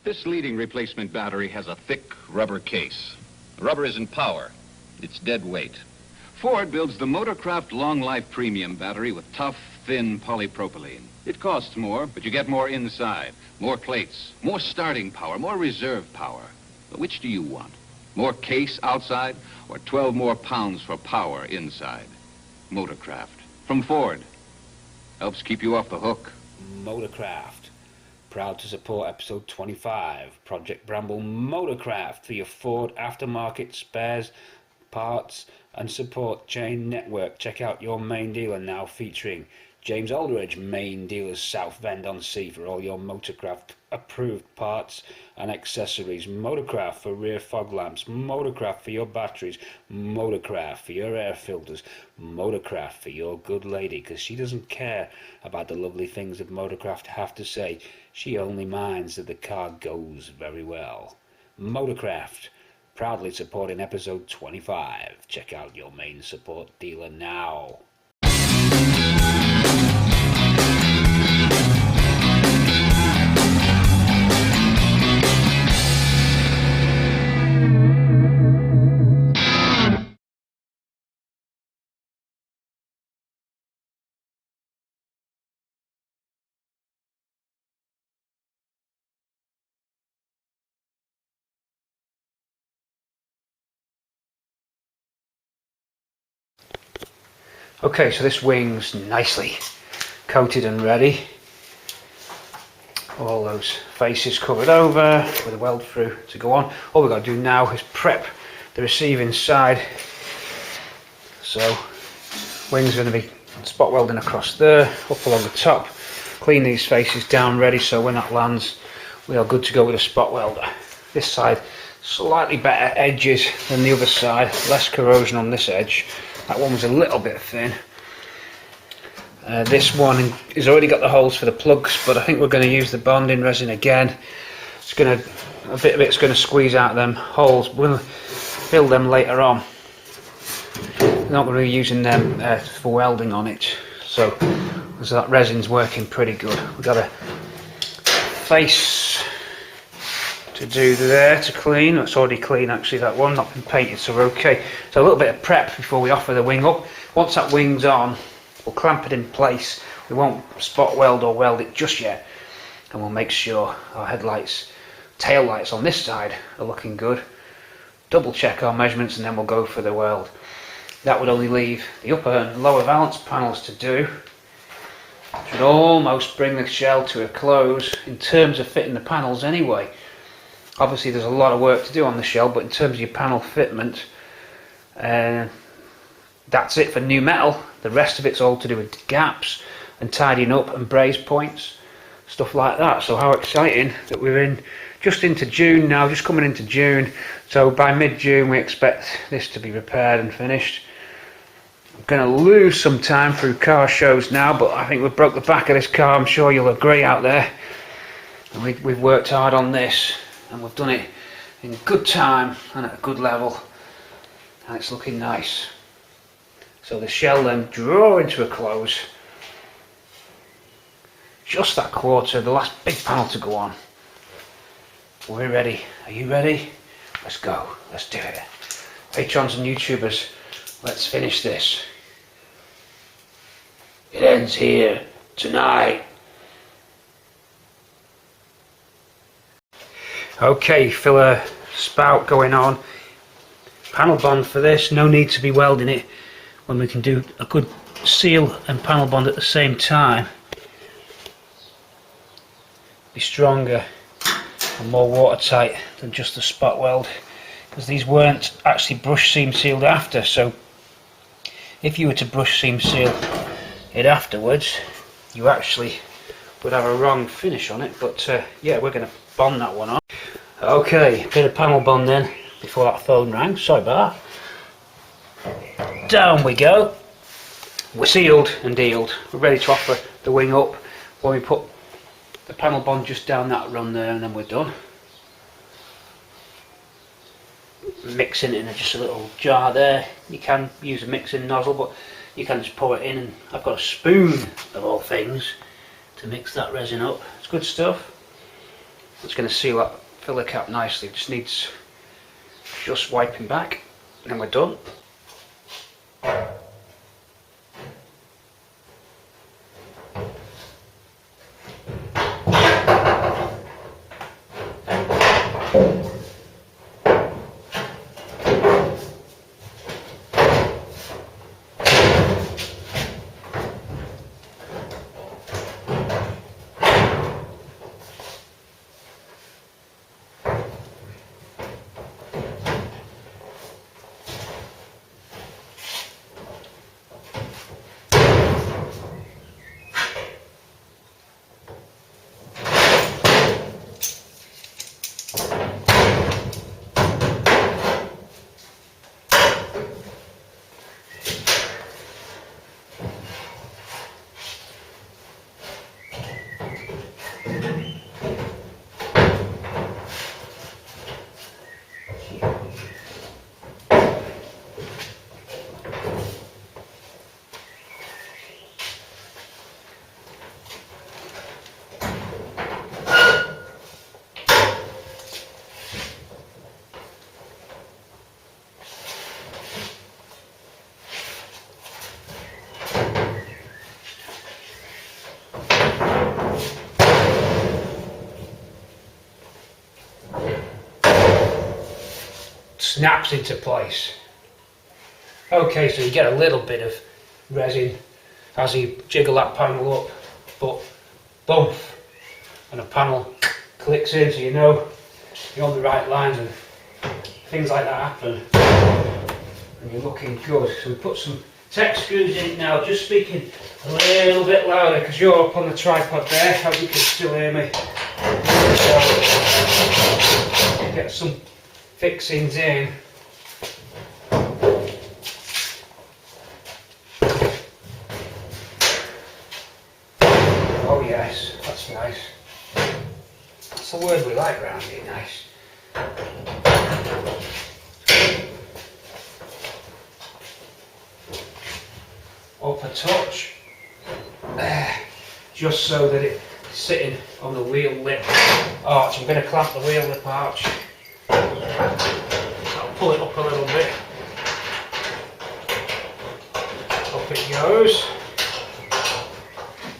This leading replacement battery has a thick rubber case. The rubber isn't power, it's dead weight. Ford builds the Motorcraft Long Life Premium battery with tough, thin polypropylene. It costs more, but you get more inside. More plates, more starting power, more reserve power. But which do you want? More case outside or 12 more pounds for power inside? Motorcraft from Ford. Helps keep you off the hook. Motorcraft. Proud to support episode 25, Project Bramble Motorcraft, for your Ford aftermarket spares, parts and support chain network. Check out your main dealer now, featuring James Aldridge, main dealer's Southend-on-Sea, for all your Motorcraft approved parts and accessories. Motorcraft for rear fog lamps, Motorcraft for your batteries, Motorcraft for your air filters, Motorcraft for your good lady, because she doesn't care about the lovely things that Motorcraft have to say. She only minds that the car goes very well. Motorcraft, proudly supporting episode 25. Check out your main support dealer now. Okay, so this wing's nicely coated and ready. All those faces covered over with a weld through to go on. All we've got to do now is prep the receiving side. So wing's going to be spot welding across there, up along the top. Clean these faces down ready, so when that lands we are good to go with a spot welder. This side slightly better edges than the other side, less corrosion on this edge. That one was a little bit thin. This one has already got the holes for the plugs, but I think we're going to use the bonding resin again. It's going to, a bit of it's going to squeeze out them holes. We'll fill them later on. We're not going to be using them for welding on it. So that resin's working pretty good. We've got a face to do there to clean. It's already clean actually, that one, not been painted, so we're okay. So a little bit of prep before we offer the wing up. Once that wing's on, we'll clamp it in place. We won't spot weld or weld it just yet, and we'll make sure our headlights, tail lights on this side are looking good. Double check our measurements and then we'll go for the weld. That would only leave the upper and lower valance panels to do. Should almost bring the shell to a close in terms of fitting the panels anyway. Obviously there's a lot of work to do on the shell, but in terms of your panel fitment, that's it for new metal. The rest of it's all to do with gaps and tidying up and braze points, stuff like that. So how exciting that we're just into June now, just coming into June. So by mid-June we expect this to be repaired and finished. I'm going to lose some time through car shows now, but I think we've broke the back of this car. I'm sure you'll agree out there. And we've worked hard on this, and we've done it in good time and at a good level, and it's looking nice. So the shell then drawing to a close. Just that quarter, the last big panel to go on. We're ready. Are you ready? Let's go. Let's do it. Patrons and YouTubers, let's finish this. It ends here tonight. Okay, filler spout going on. Panel bond for this, no need to be welding it when we can do a good seal and panel bond at the same time. Be stronger and more watertight than just the spot weld, because these weren't actually brush seam sealed after, so if you were to brush seam seal it afterwards you actually would have a wrong finish on it. But yeah, we're going to bond that one on. Okay, bit of panel bond then before that phone rang, sorry about that. Down we go. We're sealed and dealed. We're ready to offer the wing up when we put the panel bond just down that run there, and then we're done. Mixing it in just a little jar there. You can use a mixing nozzle, but you can just pour it in, and I've got a spoon of all things to mix that resin up. It's good stuff. It's going to seal that filler cap nicely. It just needs just wiping back and we're done. Snaps into place. Okay, so you get a little bit of resin as you jiggle that panel up, but boom, and the panel clicks in, so you know you're on the right lines and things like that happen and you're looking good. So we put some tech screws in it now, just speaking a little bit louder because you're up on the tripod there. I hope you can still hear me. So, get some fixings in. Oh yes, that's nice. That's the word we like around here, nice. Up a touch. There. Just so that it's sitting on the wheel lip arch. I'm going to clamp the wheel lip arch. I'll pull it up a little bit. Up it goes.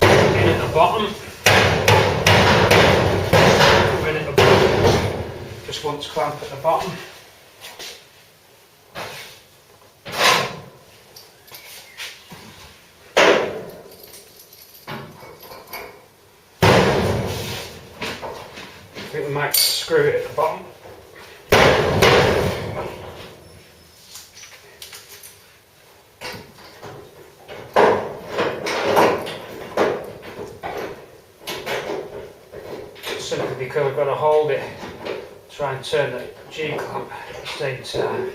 In at the bottom. In at the bottom. Just once clamp at the bottom. I think we might screw it at the bottom. Simply because I've got to hold it, try and turn the G-clamp at the same time.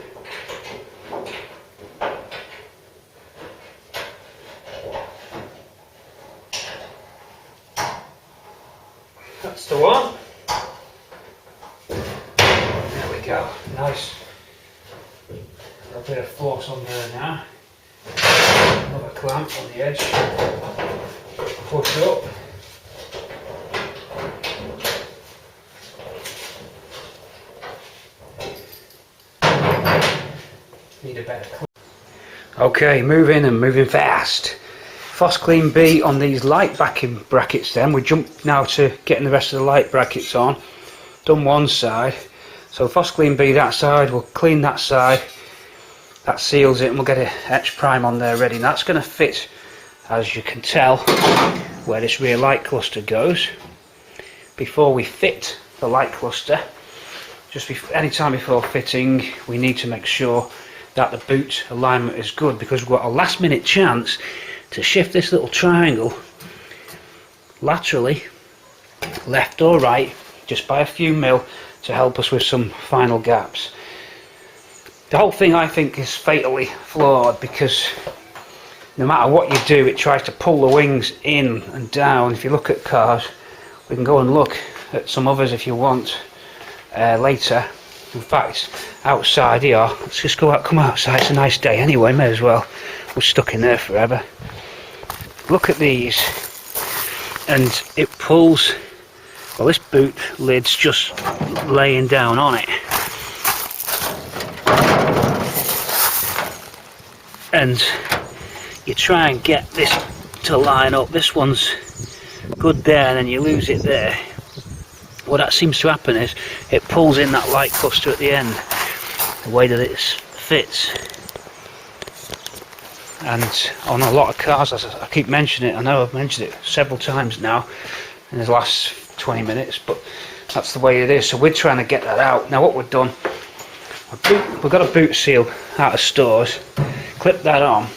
That's the one. There we go, nice. A bit of force on there now. Another clamp on the edge. Push up. Need a better clamp. Okay, moving and moving fast. Phoscline B on these light backing brackets then. We jump now to getting the rest of the light brackets on. Done one side. So Phoscline B that side, we'll clean that side. That seals it and we'll get a etch prime on there ready. And that's going to fit, as you can tell, where this rear light cluster goes. Before we fit the light cluster, just any time before fitting, we need to make sure that the boot alignment is good, because we've got a last minute chance to shift this little triangle laterally, left or right, just by a few mil to help us with some final gaps. The whole thing, I think, is fatally flawed, because no matter what you do, it tries to pull the wings in and down. If you look at cars, we can go and look at some others if you want later. In fact, outside here, let's just go out, come outside, it's a nice day anyway, may as well. We're stuck in there forever. Look at these, and it pulls Well, this boot lid's just laying down on it, and you try and get this to line up. This one's good there, and then you lose it there. What that seems to happen is it pulls in that light cluster at the end, the way that it fits. And on a lot of cars, as I keep mentioning it, I know I've mentioned it several times now in the last 20 minutes, but that's the way it is. So we're trying to get that out. Now what we've done, we've got a boot seal out of stores, clip that on,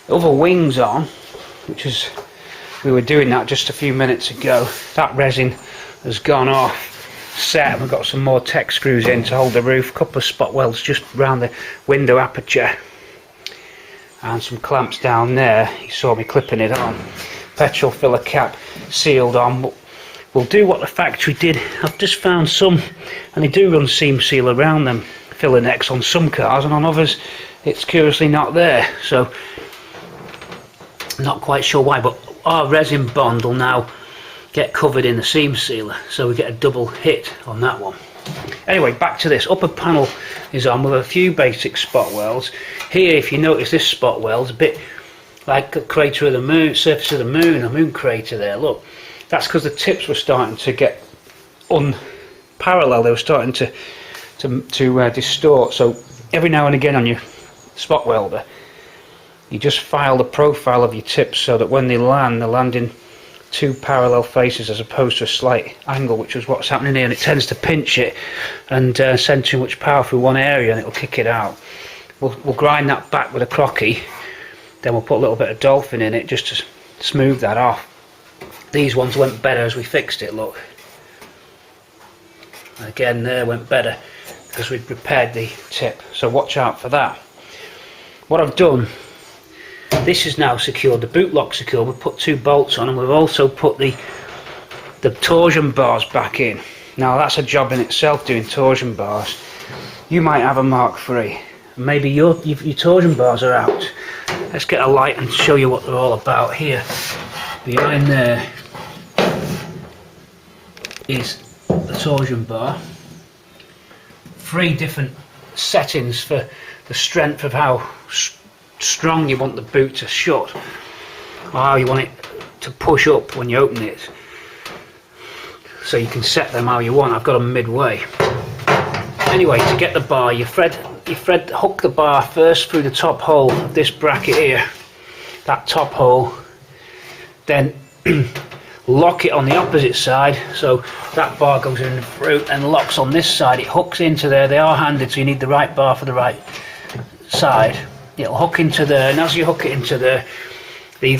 the other wings on, which is, we were doing that just a few minutes ago. That resin has gone off, set, and we've got some more tech screws in to hold the roof, a couple of spot welds just around the window aperture, and some clamps down there. You saw me clipping it on. Petrol filler cap sealed on. We'll do what the factory did. I've just found some, and they do run seam seal around them filler necks on some cars, and on others it's curiously not there. So I'm not quite sure why, but our resin bond will now get covered in the seam sealer, so we get a double hit on that one. Anyway, back to this. Upper panel is on with a few basic spot welds. Here, if you notice, this spot weld's a bit like a crater of the moon, surface of the moon, a moon crater there. Look, that's because the tips were starting to get unparalleled. They were starting to distort. So every now and again on your spot welder, you just file the profile of your tips so that when they land in two parallel faces as opposed to a slight angle, which is what's happening here, and it tends to pinch it and send too much power through one area and it'll kick it out. We'll grind that back with a crocky, then we'll put a little bit of dolphin in it just to smooth that off. These ones went better as we fixed it, look. And again, there went better because we'd repaired the tip, so watch out for that. What I've done, this is now secured, the boot lock secured. We've put 2 bolts on, and we've also put the torsion bars back in. Now that's a job in itself, doing torsion bars. You might have a Mk3, maybe your torsion bars are out. Let's get a light and show you what they're all about. Here behind there is the torsion bar. 3 different settings for the strength of how strong you want the boot to shut, or how you want it to push up when you open it. So you can set them how you want. I've got them midway. Anyway, to get the bar, you hook the bar first through the top hole of this bracket here, that top hole, then lock it on the opposite side, so that bar goes in through and locks on this side. It hooks into there. They are handed, so you need the right bar for the right side. It'll hook into there, and as you hook it into there, the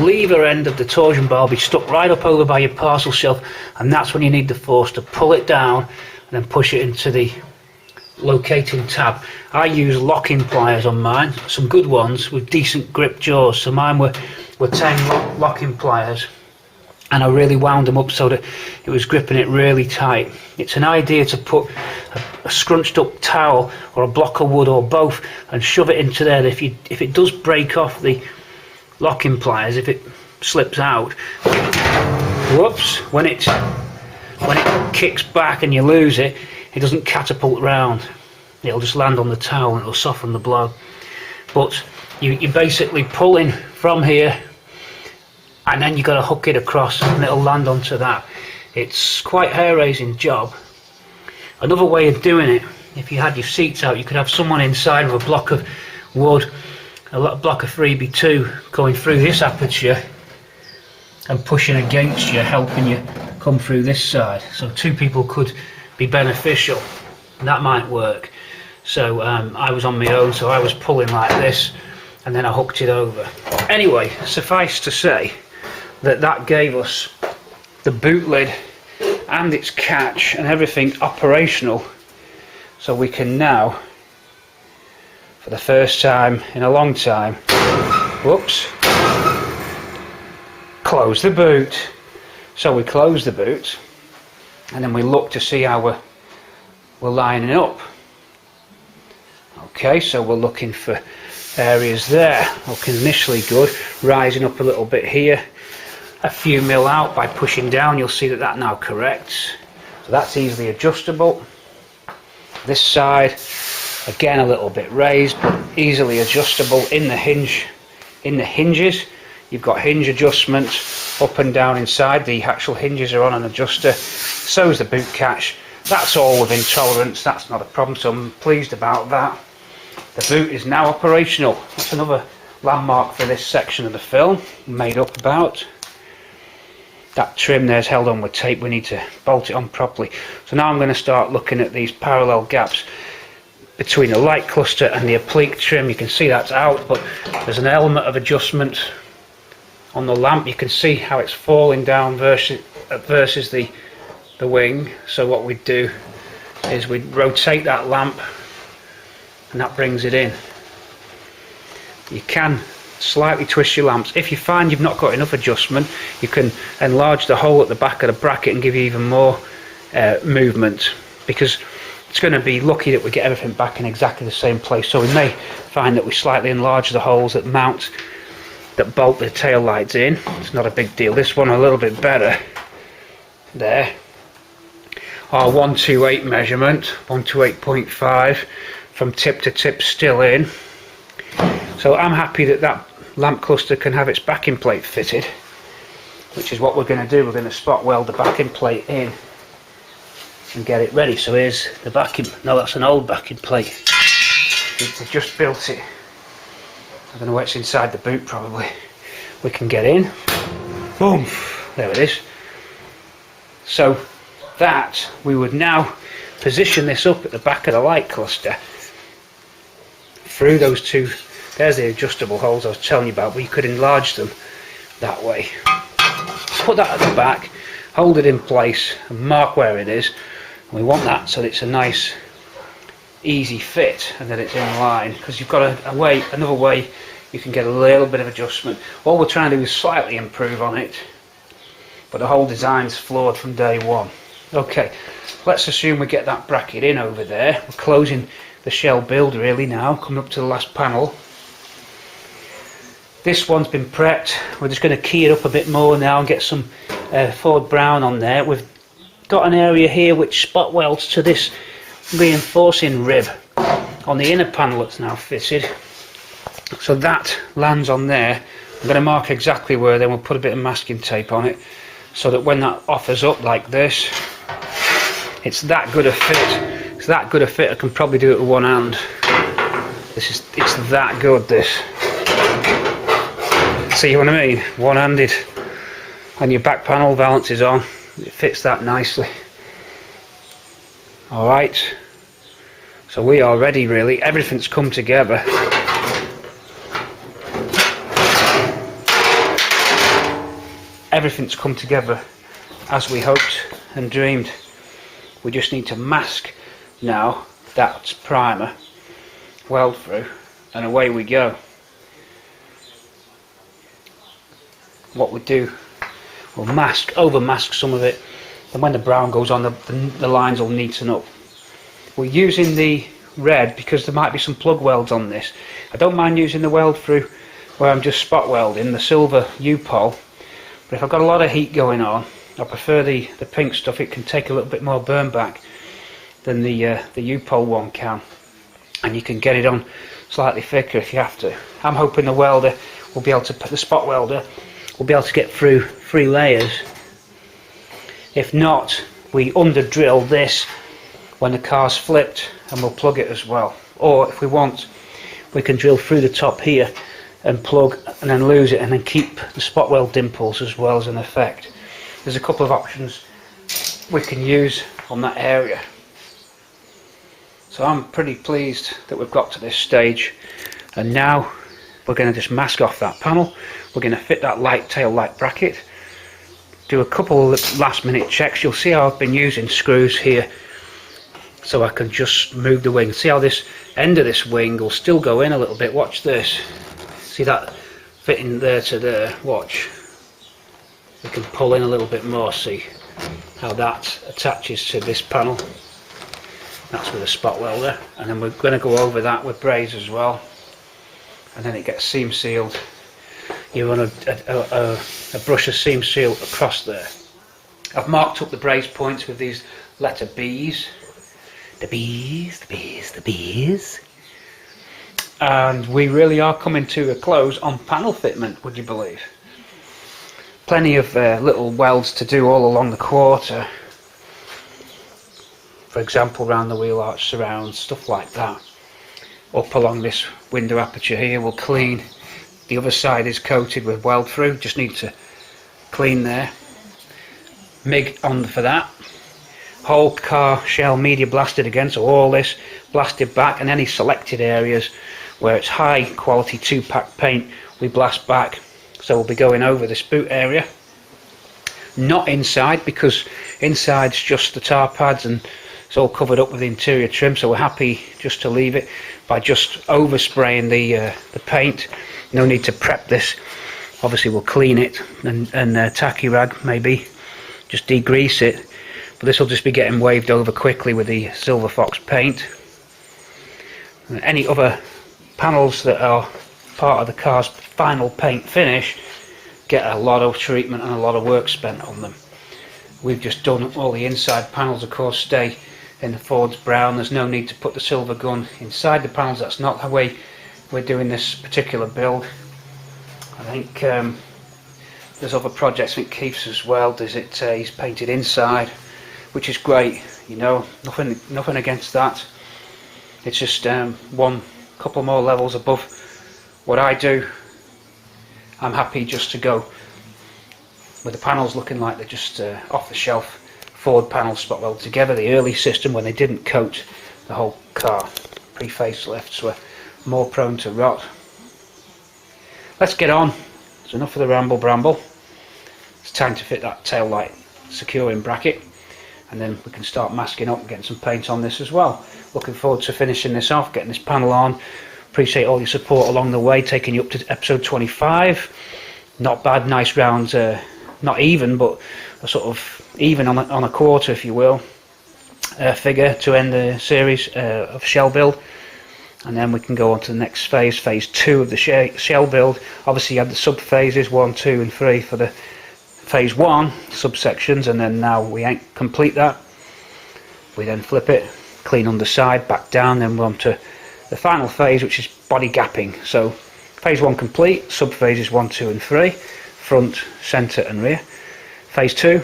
lever end of the torsion bar will be stuck right up over by your parcel shelf, and that's when you need the force to pull it down and then push it into the locating tab. I use locking pliers on mine, some good ones with decent grip jaws, so mine were tang locking pliers, and I really wound them up so that it was gripping it really tight. It's an idea to put a scrunched up towel or a block of wood or both and shove it into there. If it does break off the locking pliers, if it slips out, whoops, when it kicks back and you lose it, it doesn't catapult round. It'll just land on the towel and it'll soften the blow. But you basically pull in from here, and then you've got to hook it across and it'll land onto that. It's quite a hair-raising job. Another way of doing it, if you had your seats out, you could have someone inside with a block of wood, a block of 3x2 going through this aperture and pushing against you, helping you come through this side. So 2 people could be beneficial, and that might work. So I was on my own, so I was pulling like this, and then I hooked it over. Anyway, suffice to say that gave us the boot lid and its catch and everything operational, so we can now, for the first time in a long time, whoops, close the boot. So we close the boot, and then we look to see how we're lining up. Okay, so we're looking for areas there, looking initially good, rising up a little bit here, a few mil out by pushing down, you'll see that that now corrects. So that's easily adjustable. This side, again a little bit raised, but easily adjustable in the hinge. In the hinges, you've got hinge adjustments up and down inside. The actual hinges are on an adjuster. So is the boot catch. That's all within tolerance. That's not a problem. So I'm pleased about that. The boot is now operational. That's another landmark for this section of the film. Made up about. That trim there's held on with tape. We need to bolt it on properly. So now I'm going to start looking at these parallel gaps between the light cluster and the oblique trim. You can see that's out, but there's an element of adjustment on the lamp. You can see how it's falling down versus the wing. So what we do is we rotate that lamp and that brings it in. You can slightly twist your lamps. If you find you've not got enough adjustment, you can enlarge the hole at the back of the bracket and give you even more movement, because it's going to be lucky that we get everything back in exactly the same place. So we may find that we slightly enlarge the holes that bolt the tail lights in. It's not a big deal. This one a little bit better. There, our 128 measurement, 128.5 from tip to tip still in. So I'm happy that that lamp cluster can have its backing plate fitted, which is what we're going to do. We're going to spot weld the backing plate in and get it ready. So here's the backing. No, that's an old backing plate. We just built it. I don't know what's inside the boot. Probably we can get in. Boom, there it is. So that we would now position this up at the back of the light cluster through those two. There's the adjustable holes I was telling you about, but you could enlarge them that way. Put that at the back, hold it in place and mark where it is. And we want that so that it's a nice easy fit and that it's in line, because you've got another way you can get a little bit of adjustment. All we're trying to do is slightly improve on it, but the whole design's flawed from day one. Okay, let's assume we get that bracket in over there. We're closing the shell build really now, coming up to the last panel. This one's been prepped. We're just going to key it up a bit more now and get some Ford Brown on there. We've got an area here which spot welds to this reinforcing rib on the inner panel that's now fitted. So that lands on there. I'm going to mark exactly where, then we'll put a bit of masking tape on it so that when that offers up like this, it's that good a fit. It's that good a fit I can probably do it with one hand. It's that good, this. See what I mean? One-handed. And your back panel valance is on. It fits that nicely. Alright. So we are ready really. Everything's come together. Everything's come together as we hoped and dreamed. We just need to mask now that primer, weld through, and away we go. What we do, we'll over mask some of it, and when the brown goes on, the lines will neaten up. We're using the red because there might be some plug welds on this. I don't mind using the weld through where I'm just spot welding, the silver U-pole, but if I've got a lot of heat going on, I prefer the pink stuff. It can take a little bit more burn back than the U-pole one can, and you can get it on slightly thicker if you have to. I'm hoping the welder will be able to, the spot welder will be able to get through 3 layers. If not, we under drill this when the car's flipped and we'll plug it as well. Or if we want, we can drill through the top here and plug and then lose it and then keep the spot weld dimples as well as an effect. There's a couple of options we can use on that area. So I'm pretty pleased that we've got to this stage, and now we're going to just mask off that panel. We're going to fit that light tail light bracket, do a couple of last minute checks. You'll see how I've been using screws here so I can just move the wing. See how this end of this wing will still go in a little bit. Watch this. See that fitting there to there? Watch. We can pull in a little bit more. See how that attaches to this panel. That's with a spot welder, and then we're going to go over that with Braze as well, and then it gets seam sealed. You run a a brush of seam seal across there. I've marked up the braze points with these letter B's. The B's, the B's, the B's. And we really are coming to a close on panel fitment, would you believe? Plenty of little welds to do all along the quarter. For example, around the wheel arch surrounds, stuff like that. Up along this window aperture here, we'll clean. The other side is coated with weld through, just need to clean there. MIG on for that. Whole car shell media blasted again, so all this blasted back, and any selected areas where it's high quality 2-pack paint we blast back. So we'll be going over this boot area, not inside, because inside's just the tar pads and it's all covered up with the interior trim, so we're happy just to leave it by just overspraying the paint. No need to prep this. Obviously we'll clean it and tacky rag maybe, just degrease it, but this will just be getting waved over quickly with the Silver Fox paint. And any other panels that are part of the car's final paint finish get a lot of treatment and a lot of work spent on them. We've just done all the inside panels, of course, stay in the Ford's brown. There's no need to put the silver gun inside the panels. That's not the way we're doing this particular build. I think there's other projects, I think Keith's as well does it. He's painted inside, which is great, you know, nothing against that. It's just one couple more levels above what I do. I'm happy just to go with the panels looking like they're just off the shelf Ford panel spot weld together. The early system, when they didn't coat the whole car, pre-facelifts were more prone to rot. Let's get on. There's enough of the Bramble. It's time to fit that tail light securing bracket, and then we can start masking up and getting some paint on this as well. Looking forward to finishing this off, getting this panel on. Appreciate all your support along the way, taking you up to episode 25. Not bad, nice round, not even, but a sort of even on a quarter, if you will, figure to end the series of shell build. And then we can go on to the next phase, phase 2 of the shell build. Obviously you have the sub phases 1, 2 and 3 for the phase 1 subsections, and then now we ain't complete that. We then flip it, clean underside, back down, then we're on to the final phase, which is body gapping. So phase 1 complete, sub phases 1, 2 and 3, front, centre and rear. Phase 2,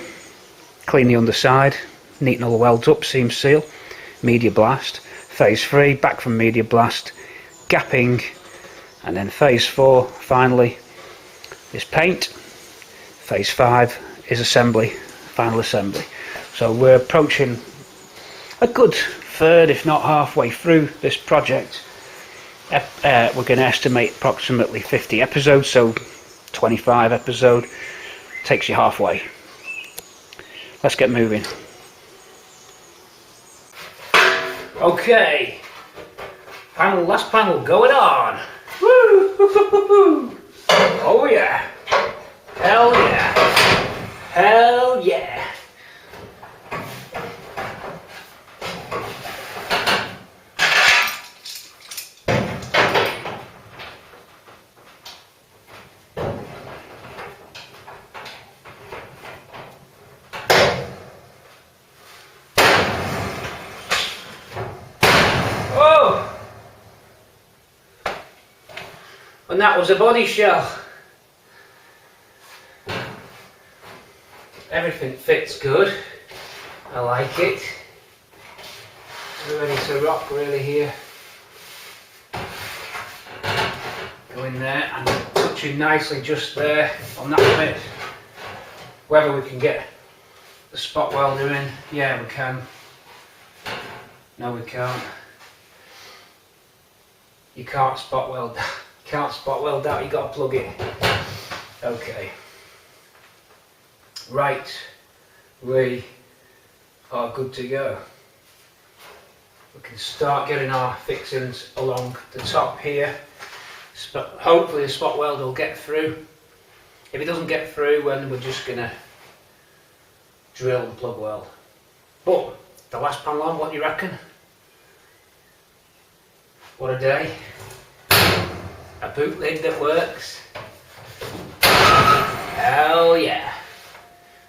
clean the underside, neaten all the welds up, seam seal, media blast. Phase 3, back from media blast, gapping, and then phase 4, finally, is paint. Phase 5 is assembly, final assembly. So we're approaching a good third, if not halfway through this project. We're going to estimate approximately 50 episodes, so 25 episode takes you halfway. Let's get moving. Okay, last panel going on. Woo! Oh yeah! Hell yeah! Hell yeah! And that was a body shell. Everything fits good. I like it. We're ready to rock really here. Go in there and touching nicely just there on that bit. Whether we can get the spot welder in, yeah we can. No we can't. You can't spot weld that. Can't spot weld that, you got to plug it. Okay. Right, we are good to go. We can start getting our fixings along the top here. Hopefully the spot weld will get through. If it doesn't get through, then we're just going to drill and plug weld. But the last panel on, what do you reckon? What a day. A boot lid that works. Hell yeah,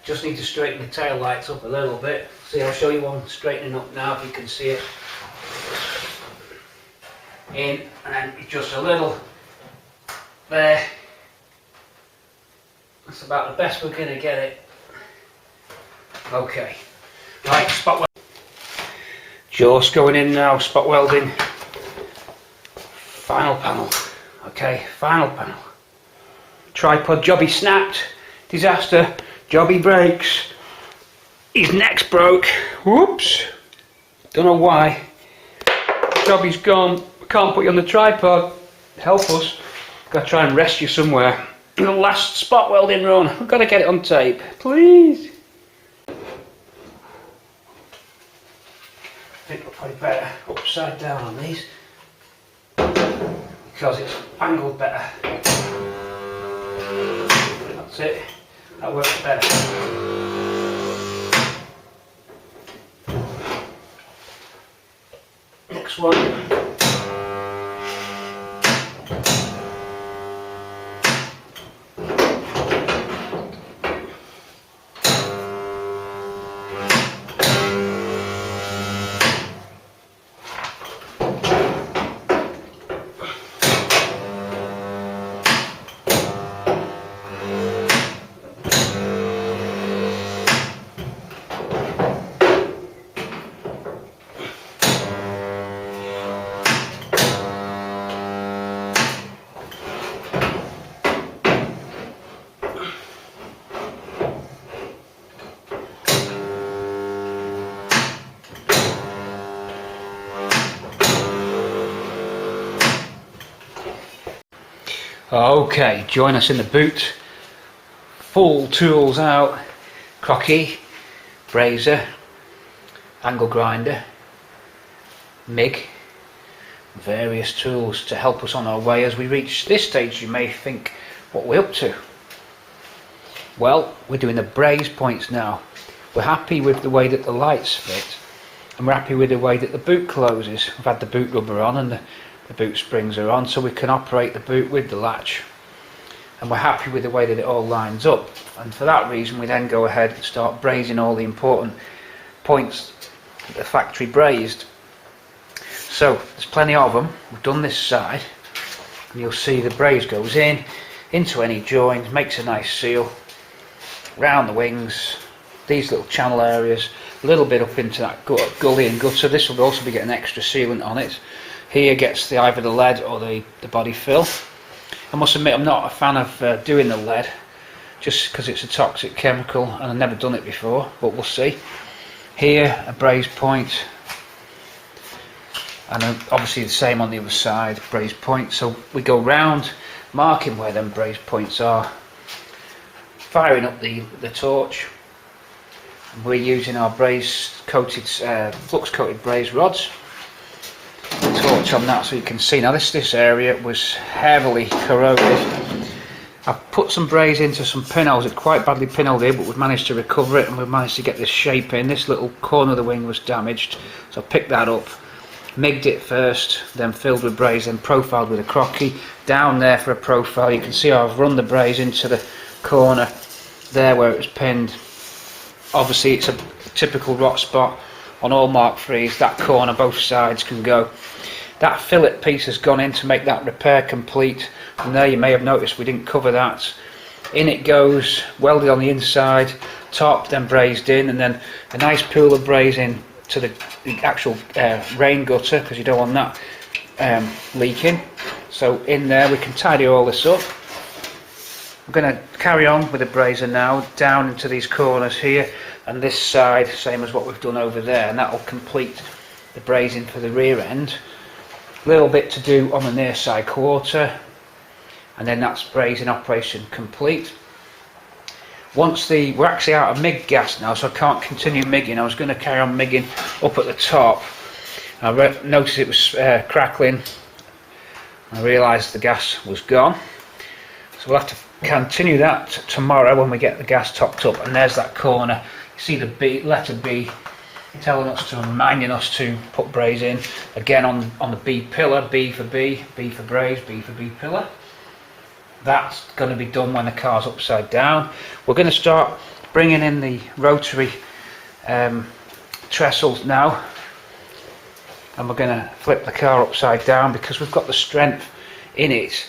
just need to straighten the tail lights up a little bit. See, I'll show you one straightening up now if you can see it. In and then just a little there. That's about the best we're going to get it. Okay, right, spot welding. Just going in now, spot welding. Final panel. Okay, final panel. Tripod jobby snapped. Disaster. Jobby breaks. His neck's broke. Whoops. Don't know why. Jobby's gone. We can't put you on the tripod. Help us. Got to try and rest you somewhere. The last spot welding run. I've got to get it on tape. Please. I think we're probably better upside down on these because it's angled better. That's it. That works better. Next one. Okay, join us in the boot. Full tools out. Crocky, brazier, angle grinder, MIG, various tools to help us on our way. As we reach this stage, you may think, what we're up to? Well, we're doing the braze points now. We're happy with the way that the lights fit, and we're happy with the way that the boot closes. We've had the boot rubber on and the boot springs are on, so we can operate the boot with the latch, and we're happy with the way that it all lines up. And for that reason, we then go ahead and start brazing all the important points that the factory brazed. So there's plenty of them. We've done this side, and you'll see the braze goes in into any joint, makes a nice seal round the wings, these little channel areas, a little bit up into that gully and gutter. This will also be getting extra sealant on it. Here gets either the lead or the body fill. I must admit, I'm not a fan of doing the lead, just because it's a toxic chemical and I've never done it before, but we'll see. Here, a braze point, and obviously the same on the other side, braze point. So we go round, marking where them braze points are, firing up the torch. And we're using our braze coated, flux coated braze rods. Torch on that so you can see. Now this area was heavily corroded. I've put some braze into some pinholes. It's quite badly pinholed here, but we've managed to recover it and we've managed to get this shape in. This little corner of the wing was damaged, so I picked that up, migged it first, then filled with braze, then profiled with a crocky. Down there for a profile, you can see how I've run the braze into the corner there where it was pinned. Obviously it's a typical rot spot on all Mark III's. That corner, both sides can go. That fillet piece has gone in to make that repair complete, and there you may have noticed we didn't cover that. In it goes, welded on the inside, top, then brazed in, and then a nice pool of braze in to the actual rain gutter, because you don't want that leaking. So in there we can tidy all this up. I'm going to carry on with the brazier now, down into these corners here, and this side, same as what we've done over there, and that will complete the brazing for the rear end. A little bit to do on the near side quarter, and then that's brazing operation complete. Once we're actually out of MIG gas now, so I can't continue MIGging. I was going to carry on MIGging up at the top. I noticed it was crackling. I realised the gas was gone, so we'll have to continue that tomorrow when we get the gas topped up. And there's that corner. You see the B, letter B, telling us to, reminding us to put braze in again on the B pillar. B for B, B for braze, B for B pillar. that's going to be done when the car's upside down. We're going to start bringing in the rotary trestles now, and we're going to flip the car upside down because we've got the strength in it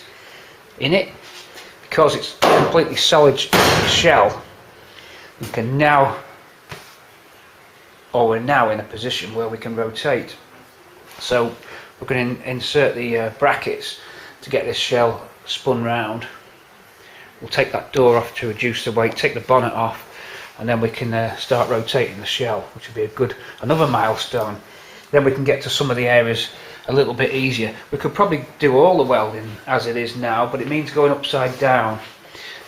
because it's a completely solid shell. We can now, or we're now in a position where we can rotate. So we're going to insert the brackets to get this shell spun round. We'll take that door off to reduce the weight, take the bonnet off, and then we can start rotating the shell, which will be another milestone. Then we can get to some of the areas a little bit easier. We could probably do all the welding as it is now, but it means going upside down,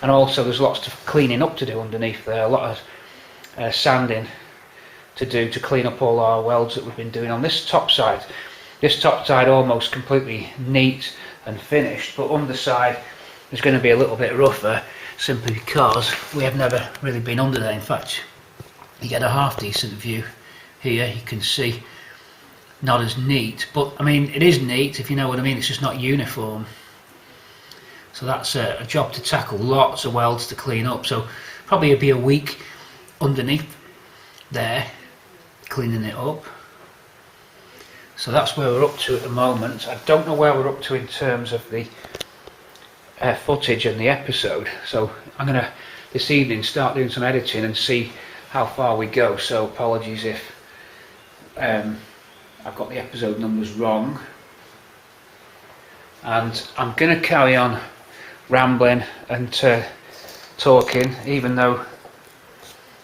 and also there's lots of cleaning up to do underneath there, a lot of sanding to do to clean up all our welds that we've been doing on this top side. This top side almost completely neat and finished, but underside is going to be a little bit rougher simply because we have never really been under there. In fact, you get a half decent view here, you can see not as neat, but I mean it is neat if you know what I mean, it's just not uniform. So that's a job to tackle, lots of welds to clean up, so probably it'll be a week underneath there cleaning it up. So that's where we're up to at the moment. I don't know where we're up to in terms of the footage and the episode, so I'm going to this evening start doing some editing and see how far we go. So apologies if I've got the episode numbers wrong, and I'm going to carry on rambling and talking even though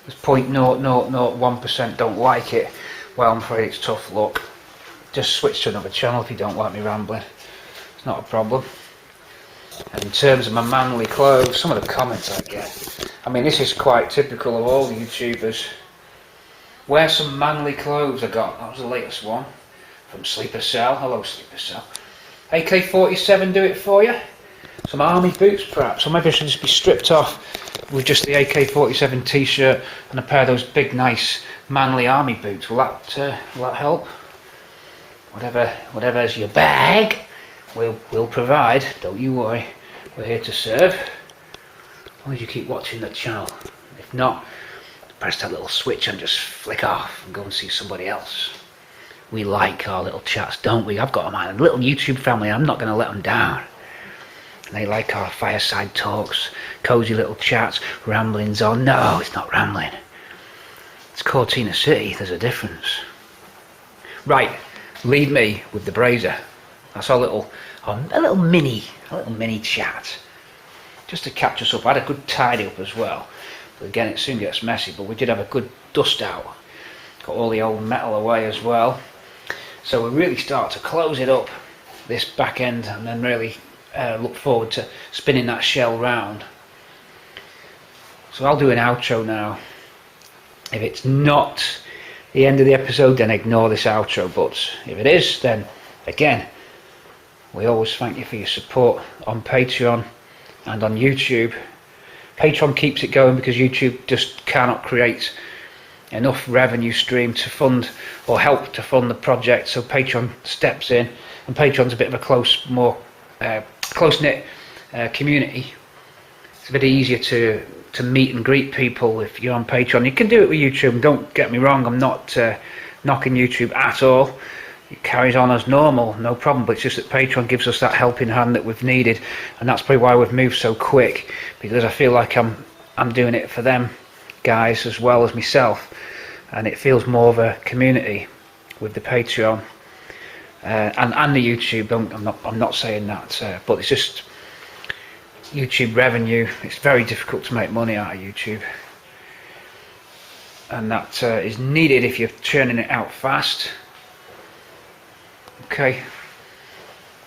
there's 0.0001% don't like it. Well, I'm afraid it's tough luck. Just switch to another channel if you don't like me rambling, it's not a problem. And in terms of my manly clothes, some of the comments I get, I mean this is quite typical of all the YouTubers. Wear some manly clothes. I got, that was the latest one from Sleeper Cell. Hello Sleeper Cell. AK-47 do it for you? Some army boots perhaps, or maybe I should just be stripped off with just the AK-47 t-shirt and a pair of those big nice manly army boots. Will that help? Whatever's your bag, we'll provide, don't you worry, we're here to serve. As long as you keep watching the channel. If not, press that little switch and just flick off and go and see somebody else. We like our little chats, don't we? I've got a little YouTube family, I'm not going to let them down. And they like our fireside talks, cosy little chats, ramblings on. No, it's not rambling. It's Cortina City, there's a difference. Right, leave me with the Brazer. That's our little mini chat, just to catch us up. I had a good tidy up as well, but again it soon gets messy, but we did have a good dust out, got all the old metal away as well, so we really start to close it up this back end, and then really look forward to spinning that shell round. So I'll do an outro now. If it's not the end of the episode, then ignore this outro, but if it is, then again, we always thank you for your support on Patreon and on YouTube. Patreon keeps it going because YouTube just cannot create enough revenue stream to fund or help to fund the project, so Patreon steps in, and Patreon's a bit of a more close-knit community. It's a bit easier to meet and greet people if you're on Patreon. You can do it with YouTube, don't get me wrong, I'm not knocking YouTube at all. It carries on as normal, no problem, but it's just that Patreon gives us that helping hand that we've needed, and that's probably why we've moved so quick, because I feel like I'm doing it for them guys as well as myself, and it feels more of a community with the Patreon and the YouTube. I'm not saying that, but it's just YouTube revenue. It's very difficult to make money out of YouTube, and that is needed if you're churning it out fast. Okay,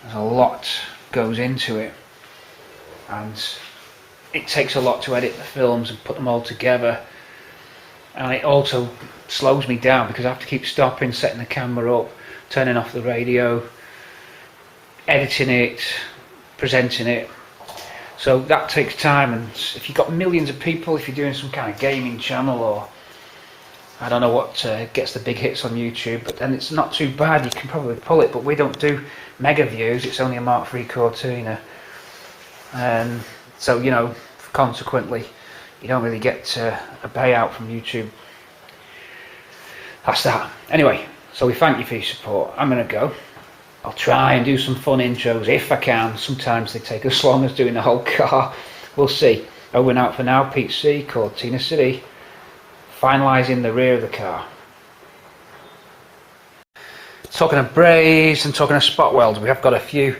there's a lot goes into it, and it takes a lot to edit the films and put them all together, and it also slows me down because I have to keep stopping, setting the camera up, turning off the radio, editing it, presenting it. So that takes time, and if you've got millions of people, if you're doing some kind of gaming channel, or I don't know what gets the big hits on YouTube, but then it's not too bad, you can probably pull it, but we don't do mega views, it's only a Mk3 Cortina. and so, you know, consequently you don't really get a payout from YouTube. That's that. Anyway, so we thank you for your support. I'm going to go. I'll try and do some fun intros if I can. Sometimes they take as long as doing the whole car. We'll see. Over and out for now. Mk3 Cortina City, finalising the rear of the car. Talking of Braze and talking of spot welds, we have got a few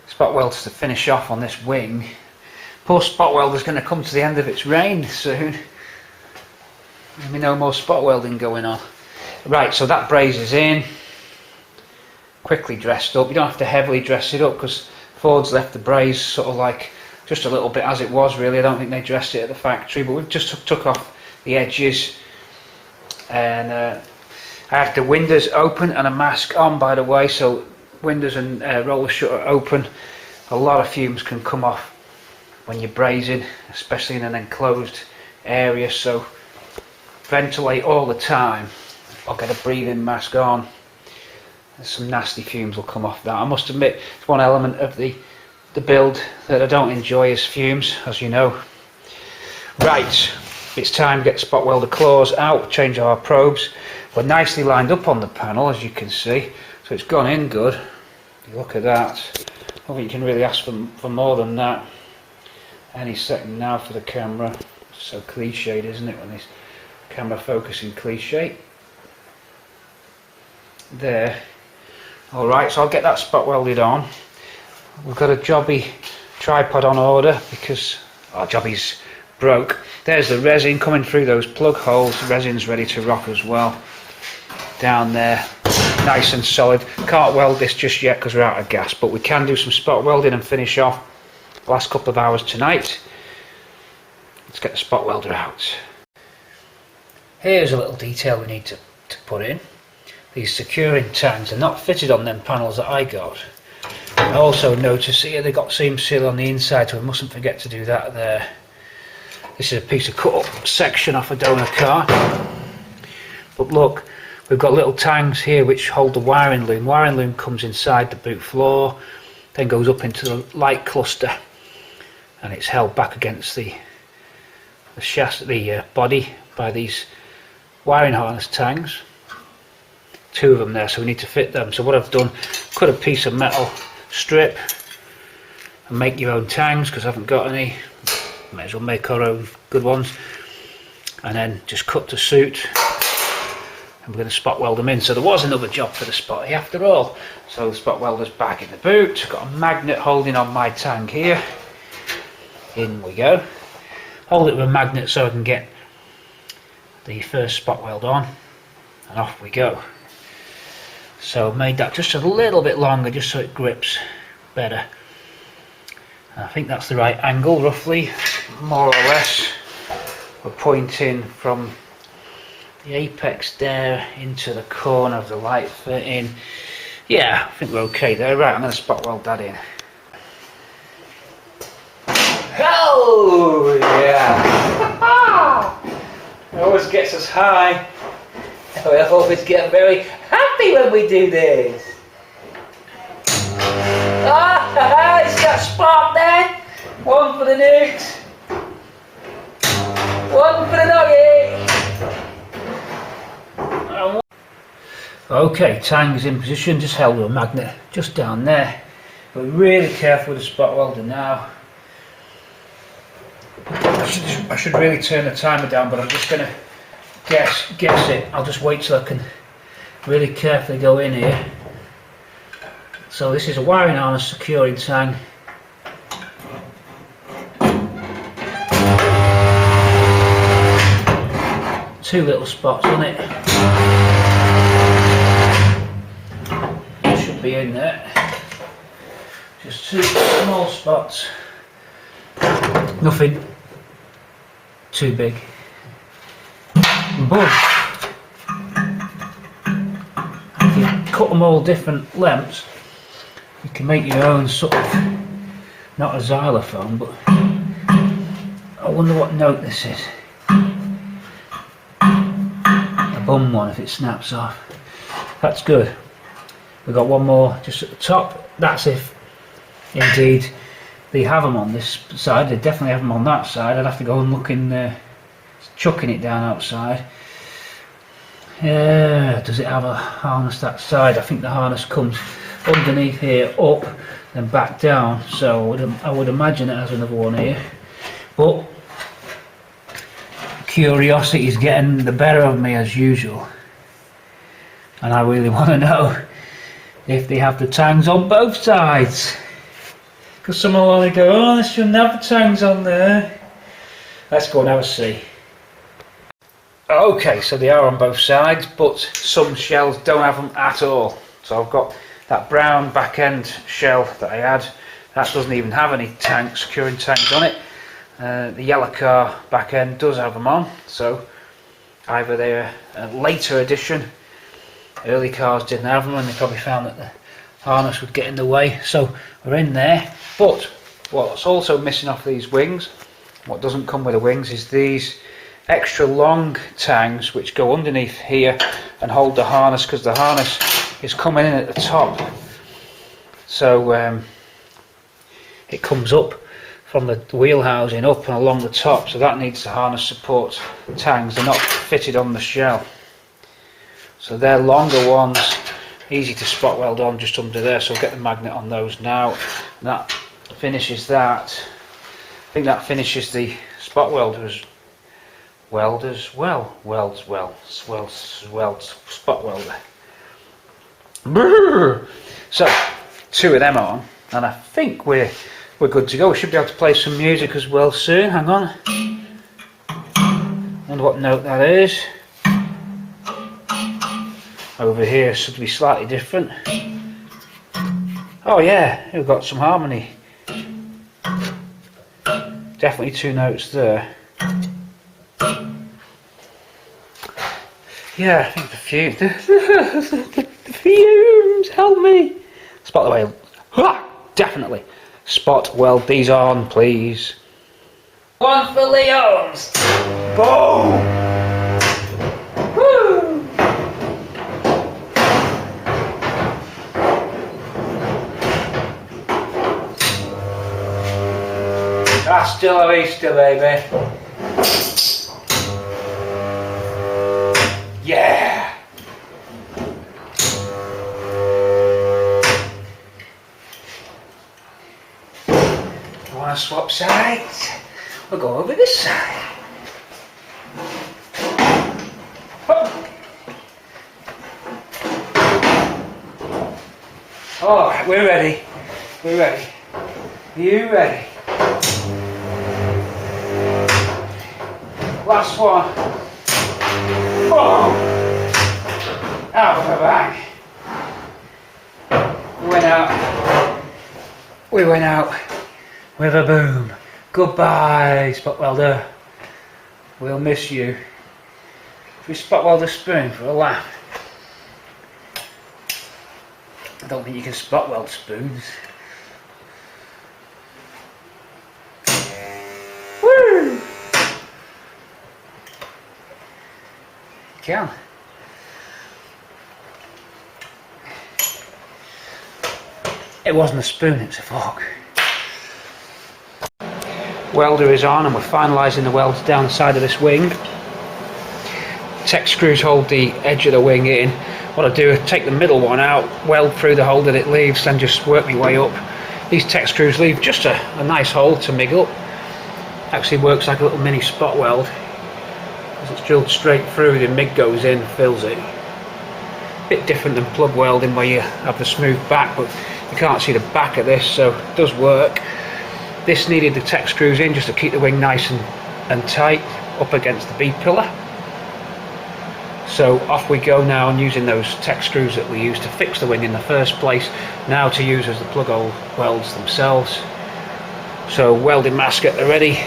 spot welds to finish off on this wing. Poor spot welder's going to come to the end of its reign soon. Maybe no more spot welding going on. Right, so that Braze is in. Quickly dressed up. You don't have to heavily dress it up because Ford's left the Braze sort of like just a little bit as it was really. I don't think they dressed it at the factory, but we've just took off the edges, and I have the windows open and a mask on, by the way, so windows and roller shutter open. A lot of fumes can come off when you're brazing, especially in an enclosed area, so ventilate all the time or get a breathing mask on. Some nasty fumes will come off that. I must admit, it's one element of the build that I don't enjoy is fumes, as you know. Right, it's time to get spot welder claws out, change our probes. We're nicely lined up on the panel, as you can see, so it's gone in good. Look at that. I don't think you can really ask for more than that. Any second now for the camera. So cliched, isn't it, when this camera focusing cliche. There. Alright, so I'll get that spot welded on. We've got a jobby tripod on order because our jobby's broke. There's the resin coming through those plug holes. The resin's ready to rock as well. Down there, nice and solid. Can't weld this just yet because we're out of gas, but we can do some spot welding and finish off the last couple of hours tonight. Let's get the spot welder out. Here's a little detail we need to put in. These securing tangs are not fitted on them panels that I got. I also noticed here they got seam seal on the inside, so we mustn't forget to do that there. This is a piece of cut up section off a donor car. But look, we've got little tangs here which hold the wiring loom. Wiring loom comes inside the boot floor, then goes up into the light cluster, and it's held back against the chassis, the body, by these wiring harness tangs. Two of them there, so we need to fit them. So what I've done, cut a piece of metal strip and make your own tangs because I haven't got any. Might as well make our own good ones, and then just cut to suit, and we're going to spot weld them in. So there was another job for the spotty after all. So the spot welder's back in the boot. Got a magnet holding on my tang here. In we go. Hold it with a magnet so I can get the first spot weld on, and off we go. So made that just a little bit longer just so it grips better. I think that's the right angle roughly, more or less. We're pointing from the apex there into the corner of the light fitting. Yeah, I think we're okay there. Right, I'm going to spot weld that in. Oh yeah! It always gets us high. We always get very happy when we do this. Ah, it's that spot there. One for the nukes. One for the nugget. Okay, tangs in position, just held with a magnet just down there. But really careful with the spot welder now. I should really turn the timer down, but I'm just going to guess it. I'll just wait till I can really carefully go in here. So this is a wiring harness securing tang. Two little spots on it. It should be in there. Just two small spots. Nothing too big. Boom. If you cut them all different lengths, you can make your own sort of, not a xylophone, but I wonder what note this is. A bum one if it snaps off. That's good. We've got one more just at the top. That's if indeed they have them on this side. They definitely have them on that side. I'd have to go and look in there, chucking it down outside. Does it have a harness that side? I think the harness comes underneath here, up, then back down. So I would imagine it has another one here. But curiosity is getting the better of me as usual, and I really want to know if they have the tangs on both sides, because someone will only go, oh, they shouldn't have the tangs on there. Let's go and have a see. Okay, so they are on both sides, but some shells don't have them at all. So I've got that brown back end shell that I had, that doesn't even have any securing tangs on it. The yellow car back end does have them on, so either they're a later edition, early cars didn't have them and they probably found that the harness would get in the way, so we're in there. But what's also missing off these wings, what doesn't come with the wings, is these extra long tangs which go underneath here and hold the harness, because the harness is coming in at the top, so it comes up from the wheel housing up and along the top, so that needs the harness support tangs. They're not fitted on the shell, so they're longer ones, easy to spot weld on just under there, so I'll get the magnet on those now, and that finishes that. I think that finishes the spot welds, spot welder. Brrr. So 2 of them on, and I think we're good to go. We should be able to play some music as well soon. Hang on. Wonder what note that is. Over here should be slightly different. Oh yeah, we've got some harmony. Definitely 2 notes there. Yeah, I think the fumes, help me. Spot the whale. Definitely. Spot weld these on, please. One for Leon's. Boom! Woo! Hasta la vista, baby. Yeah! Want to swap sides? We'll go over this side. Alright, we're ready. We're ready. Are you ready? Last one. Boom! Out of the bag. We went out with a boom. Goodbye, spot welder. We'll miss you. If we spot weld a spoon for a laugh. I don't think you can spot weld spoons. Woo! You can. It wasn't a spoon, it's a fork. Welder is on and we're finalising the welds down the side of this wing. Tech screws hold the edge of the wing in. What I do is take the middle one out, weld through the hole that it leaves, then just work my way up. These tech screws leave just a nice hole to mig up. Actually works like a little mini spot weld, because it's drilled straight through, the mig goes in, fills it. Bit different than plug welding where you have the smooth back, but you can't see the back of this, so it does work. This needed the tech screws in just to keep the wing nice and tight up against the B-pillar. So off we go now, and using those tech screws that we used to fix the wing in the first place, now to use as the plug hole welds themselves. So welding mask at the ready.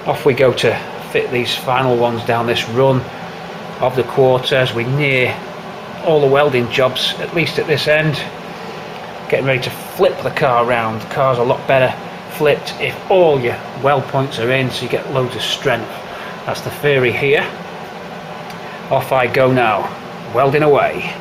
Off we go to fit these final ones down this run of the quarter as we near all the welding jobs, at least at this end. Getting ready to flip the car around. The car's a lot better flipped if all your weld points are in, so you get loads of strength. That's the theory here. Off I go now, welding away.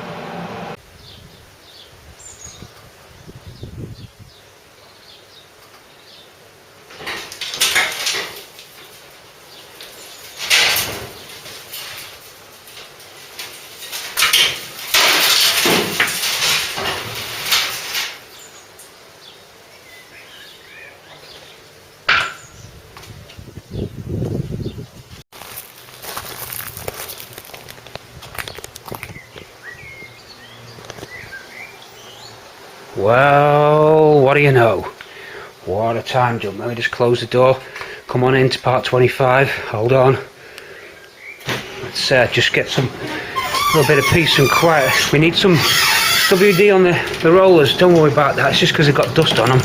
Well, what do you know? What a time jump. Let me just close the door. Come on into part 25. Hold on. Let's just get a little bit of peace and quiet. We need some WD on the rollers. Don't worry about that. It's just because they've got dust on them.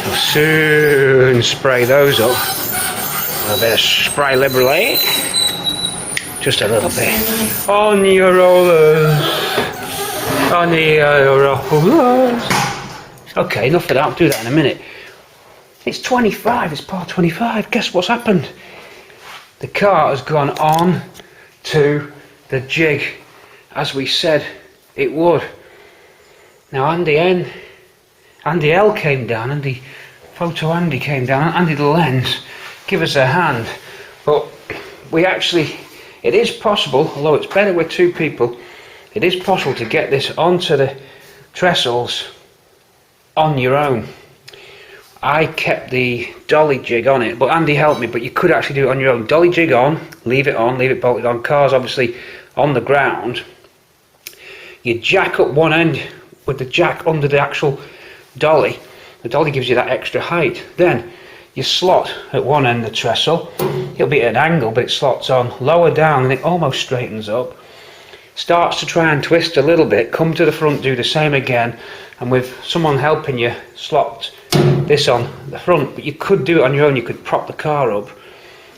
We'll soon spray those up. A little bit of spray liberate. Just a little bit. On your rollers. On your rollers. Okay, enough of that. I'll do that in a minute. It's 25. It's part 25. Guess what's happened? The car has gone on to the jig as we said it would. Now Andy L came down, Photo Andy came down, Andy the lens, give us a hand. But it is possible, although it's better with two people, it is possible to get this onto the trestles on your own. I kept the dolly jig on it, but Andy helped me, but you could actually do it on your own. Dolly jig on, leave it bolted on. Car's obviously on the ground. You jack up one end with the jack under the actual dolly. The dolly gives you that extra height. Then you slot at one end the trestle. It'll be at an angle, but it slots on. Lower down and it almost straightens up. Starts to try and twist a little bit. Come to the front, do the same again. And with someone helping you, slot this on the front. But you could do it on your own. You could prop the car up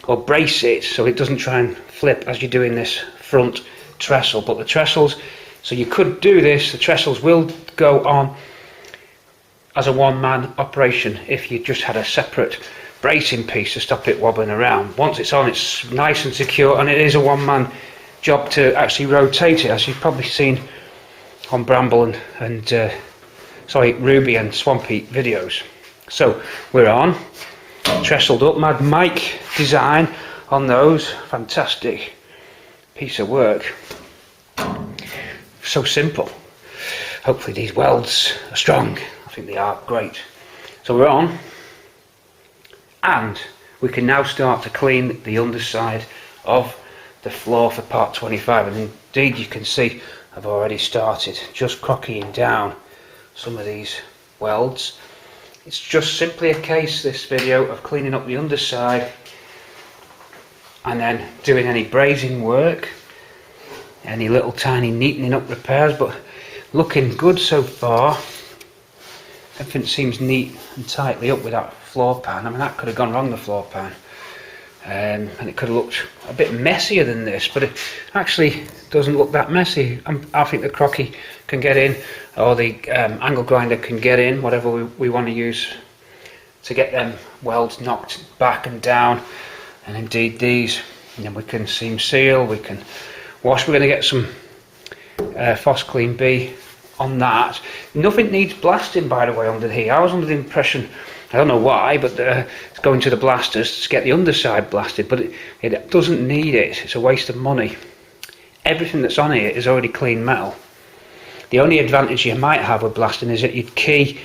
or brace it so it doesn't try and flip as you're doing this front trestle. But the trestles, so you could do this, the trestles will go on as a one-man operation if you just had a separate bracing piece to stop it wobbling around. Once it's on, it's nice and secure, and it is a one-man job to actually rotate it, as you've probably seen on Bramble and Ruby and Swampy videos. So we're on, trestled up, Mad Mike design on those, fantastic piece of work. So simple. Hopefully these welds are strong. I think they are great. So we're on, and we can now start to clean the underside of the floor for part 25, and indeed you can see I've already started just crockying down some of these welds. It's just simply a case, this video, of cleaning up the underside and then doing any brazing work, any little tiny neatening up repairs, but looking good so far. Everything seems neat and tightly up with that floor pan. I mean, that could have gone wrong, the floor pan, and it could have looked a bit messier than this, but it actually doesn't look that messy. I think the crocky can get in, or the angle grinder can get in, whatever we want to use to get them welds knocked back and down, and indeed these. And then we can seam seal, we can wash. We're going to get some Fos Clean B on that. Nothing needs blasting, by the way, under here. I was under the impression, I don't know why, but it's going to the blasters to get the underside blasted, but it doesn't need it. It's a waste of money. Everything that's on here is already clean metal. The only advantage you might have with blasting is that you'd key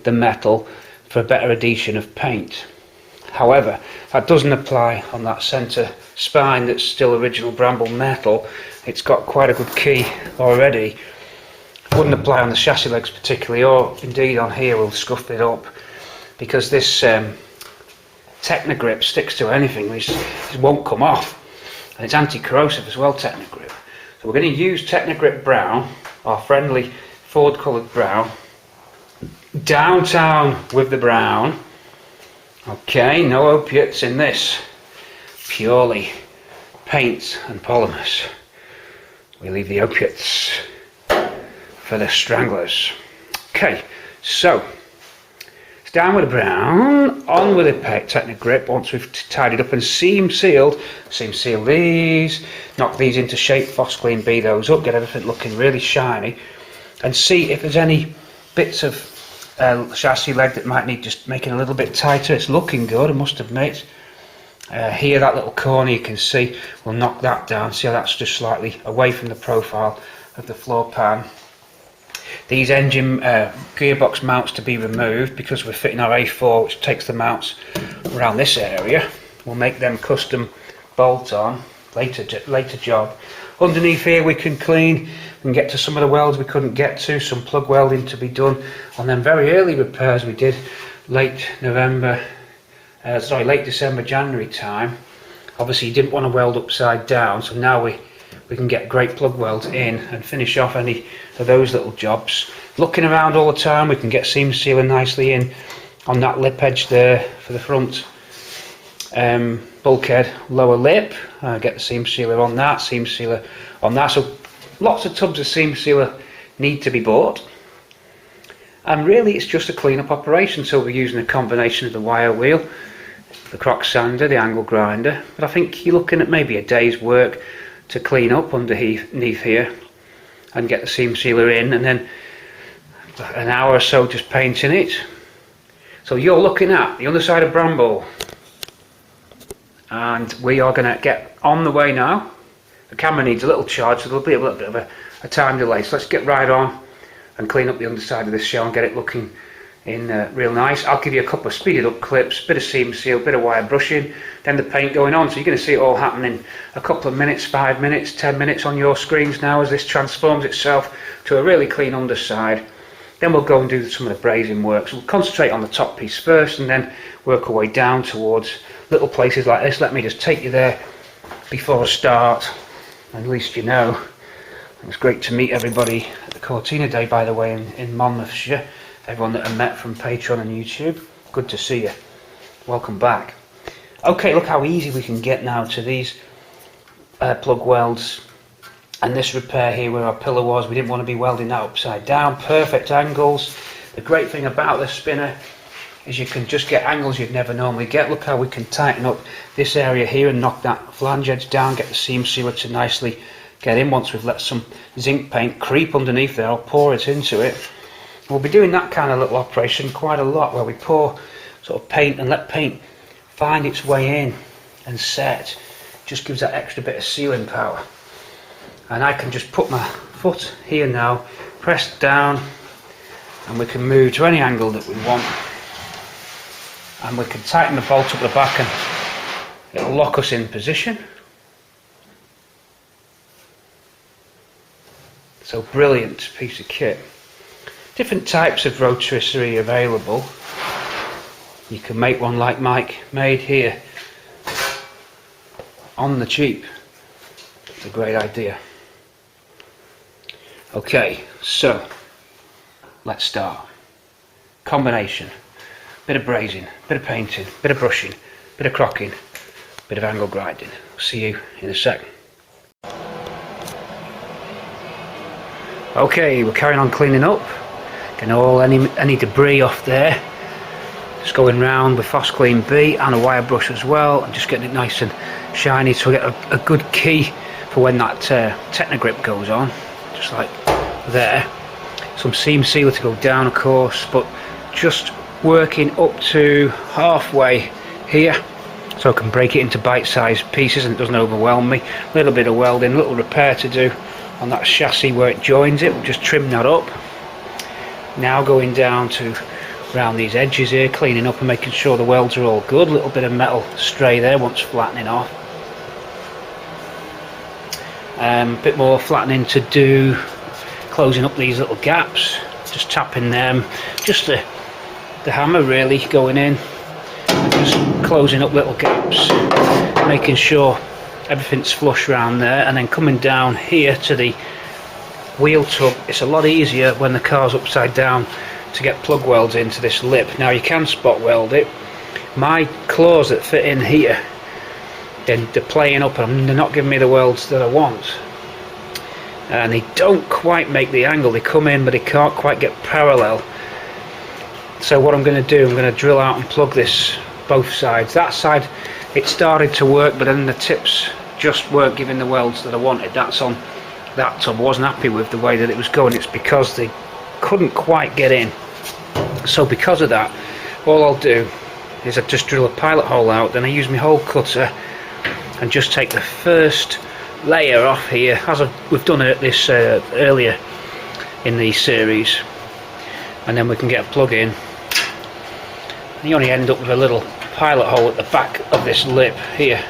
the metal for a better adhesion of paint. However, that doesn't apply on that centre spine that's still original Bramble metal. It's got quite a good key already. Wouldn't apply on the chassis legs particularly, or indeed on here we'll scuff it up, because this Technogrip sticks to anything. It won't come off, and it's anti-corrosive as well, Technogrip. So we're going to use Technogrip Brown, our friendly Ford coloured brown. Downtown with the brown. Okay, no opiates in this. Purely paints and polymers. We leave the opiates for the stranglers. Okay, so it's down with the brown, on with the Technogrip once we've tidied up and seam sealed these, knock these into shape, Fos Clean B those up, get everything looking really shiny, and see if there's any bits of chassis leg that might need just making a little bit tighter. It's looking good, I must admit. Here, that little corner you can see, we'll knock that down. See how that's just slightly away from the profile of the floor pan. These engine gearbox mounts to be removed because we're fitting our A4, which takes the mounts around this area. We'll make them custom bolt on later job. Underneath here we can clean, we can get to some of the welds we couldn't get to, some plug welding to be done, and then very early repairs we did late December, January time. Obviously you didn't want to weld upside down, so now we can get great plug welds in and finish off any of those little jobs. Looking around all the time, we can get seam sealer nicely in on that lip edge there for the front bulkhead lower lip. Get the seam sealer on that, seam sealer on that. So lots of tubs of seam sealer need to be bought. And really it's just a clean-up operation, so we're using a combination of the wire wheel, the crock sander, the angle grinder, but I think you're looking at maybe a day's work to clean up underneath here and get the seam sealer in, and then an hour or so just painting it. So you're looking at the underside of Bramble, and we are going to get on the way now. The camera needs a little charge, so there'll be a little bit of a time delay, so let's get right on and clean up the underside of this shell and get it looking in real nice. I'll give you a couple of speeded up clips, bit of seam seal, bit of wire brushing, then the paint going on. So you're going to see it all happen in a couple of minutes, 5 minutes, 10 minutes on your screens now as this transforms itself to a really clean underside. Then we'll go and do some of the brazing work. So we'll concentrate on the top piece first and then work our way down towards little places like this. Let me just take you there before I start, at least you know. It's great to meet everybody at the Cortina Day, by the way, in Monmouthshire. Everyone that I met from Patreon and YouTube, good to see you. Welcome back. Okay, look how easy we can get now to these plug welds and this repair here where our pillar was. We didn't want to be welding that upside down. Perfect angles. The great thing about this spinner is you can just get angles you'd never normally get. Look how we can tighten up this area here and knock that flange edge down, get the seam sealer to nicely get in. Once we've let some zinc paint creep underneath there, I'll pour it into it. We'll be doing that kind of little operation quite a lot, where we pour sort of paint and let paint find its way in and set. Just gives that extra bit of sealing power. And I can just put my foot here now, press down, and we can move to any angle that we want. And we can tighten the bolt up the back and it'll lock us in position. So brilliant piece of kit. Different types of rotisserie available. You can make one like Mike made here on the cheap. It's a great idea. Okay, so let's start. Combination. Bit of brazing, bit of painting, bit of brushing, bit of crocking, bit of angle grinding. See you in a sec. Okay, we're carrying on cleaning up. Getting all any debris off there. Just going round with Fast Clean B and a wire brush as well, and just getting it nice and shiny so we get a good key for when that Technogrip goes on, just like there. Some seam sealer to go down, of course, but just working up to halfway here so I can break it into bite-sized pieces and it doesn't overwhelm me. A little bit of welding, a little repair to do on that chassis where it joins it. We'll just trim that up. Now going down to around these edges here, cleaning up and making sure the welds are all good. A little bit of metal stray there, wants flattening off. A bit more flattening to do, closing up these little gaps, just tapping them, just the hammer really going in, and just closing up little gaps, making sure everything's flush around there, and then coming down here to the wheel tub. It's a lot easier when the car's upside down to get plug welds into this lip. Now you can spot weld it. My claws that fit in here, then they're playing up and they're not giving me the welds that I want, and they don't quite make the angle. They come in but they can't quite get parallel. So what I'm going to do, I'm going to drill out and plug this both sides. That side it started to work, but then the tips just weren't giving the welds that I wanted. That's on that tub. I wasn't happy with the way that it was going. It's because they couldn't quite get in. So because of that, all I'll do is I just drill a pilot hole out, then I use my hole cutter and just take the first layer off here, as we've done it this earlier in the series, and then we can get a plug in. And you only end up with a little pilot hole at the back of this lip here,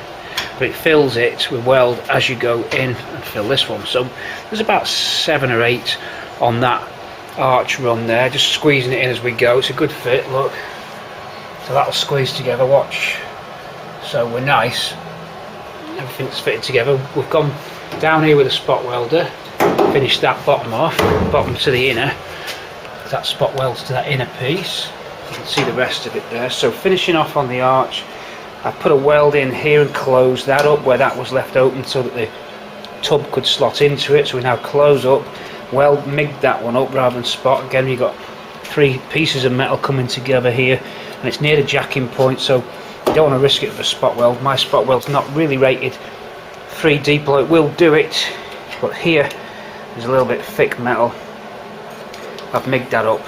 but it fills it with weld as you go in and fill this one. So there's about 7 or 8 on that arch run there, just squeezing it in as we go. It's a good fit, look. So that'll squeeze together, watch. So we're nice. Everything's fitted together. We've gone down here with a spot welder, finished that bottom off, bottom to the inner. That spot welds to that inner piece. You can see the rest of it there. So finishing off on the arch, I put a weld in here and closed that up where that was left open so that the tub could slot into it. So we now close up, weld, MIG that one up rather than spot. Again, you've got 3 pieces of metal coming together here, and it's near the jacking point, so you don't want to risk it with a spot weld. My spot weld's not really rated 3 deep, although it will do it, but here there's a little bit thick metal. I've MIG'd that up.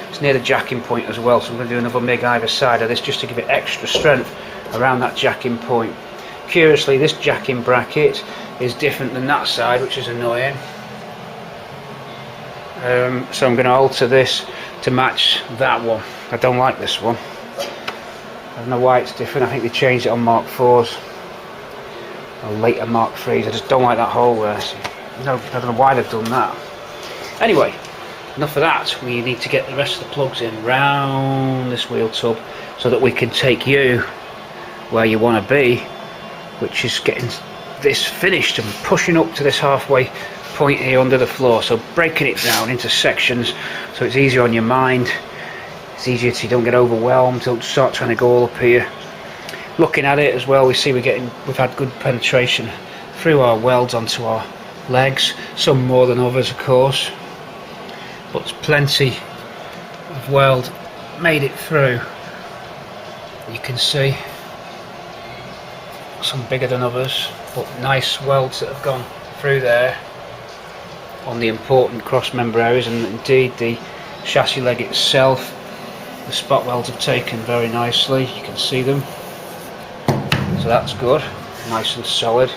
It's near the jacking point as well, so I'm going to do another MIG either side of this just to give it extra strength around that jacking point. Curiously, this jacking bracket is different than that side, which is annoying. So I'm going to alter this to match that one. I don't like this one. I don't know why it's different. I think they changed it on Mark 4s or later Mark 3s. I just don't like that hole there. No, I don't know why they've done that. Anyway, enough of that. We need to get the rest of the plugs in round this wheel tub so that we can take you where you want to be, which is getting this finished and pushing up to this halfway point here under the floor. So breaking it down into sections so it's easier on your mind, it's easier so you don't get overwhelmed, don't start trying to go all up here. Looking at it as well, we see we've had good penetration through our welds onto our legs, some more than others of course, but there's plenty of weld made it through. You can see some bigger than others, but nice welds that have gone through there on the important cross member areas, and indeed the chassis leg itself, the spot welds have taken very nicely. You can see them, so that's good, nice and solid.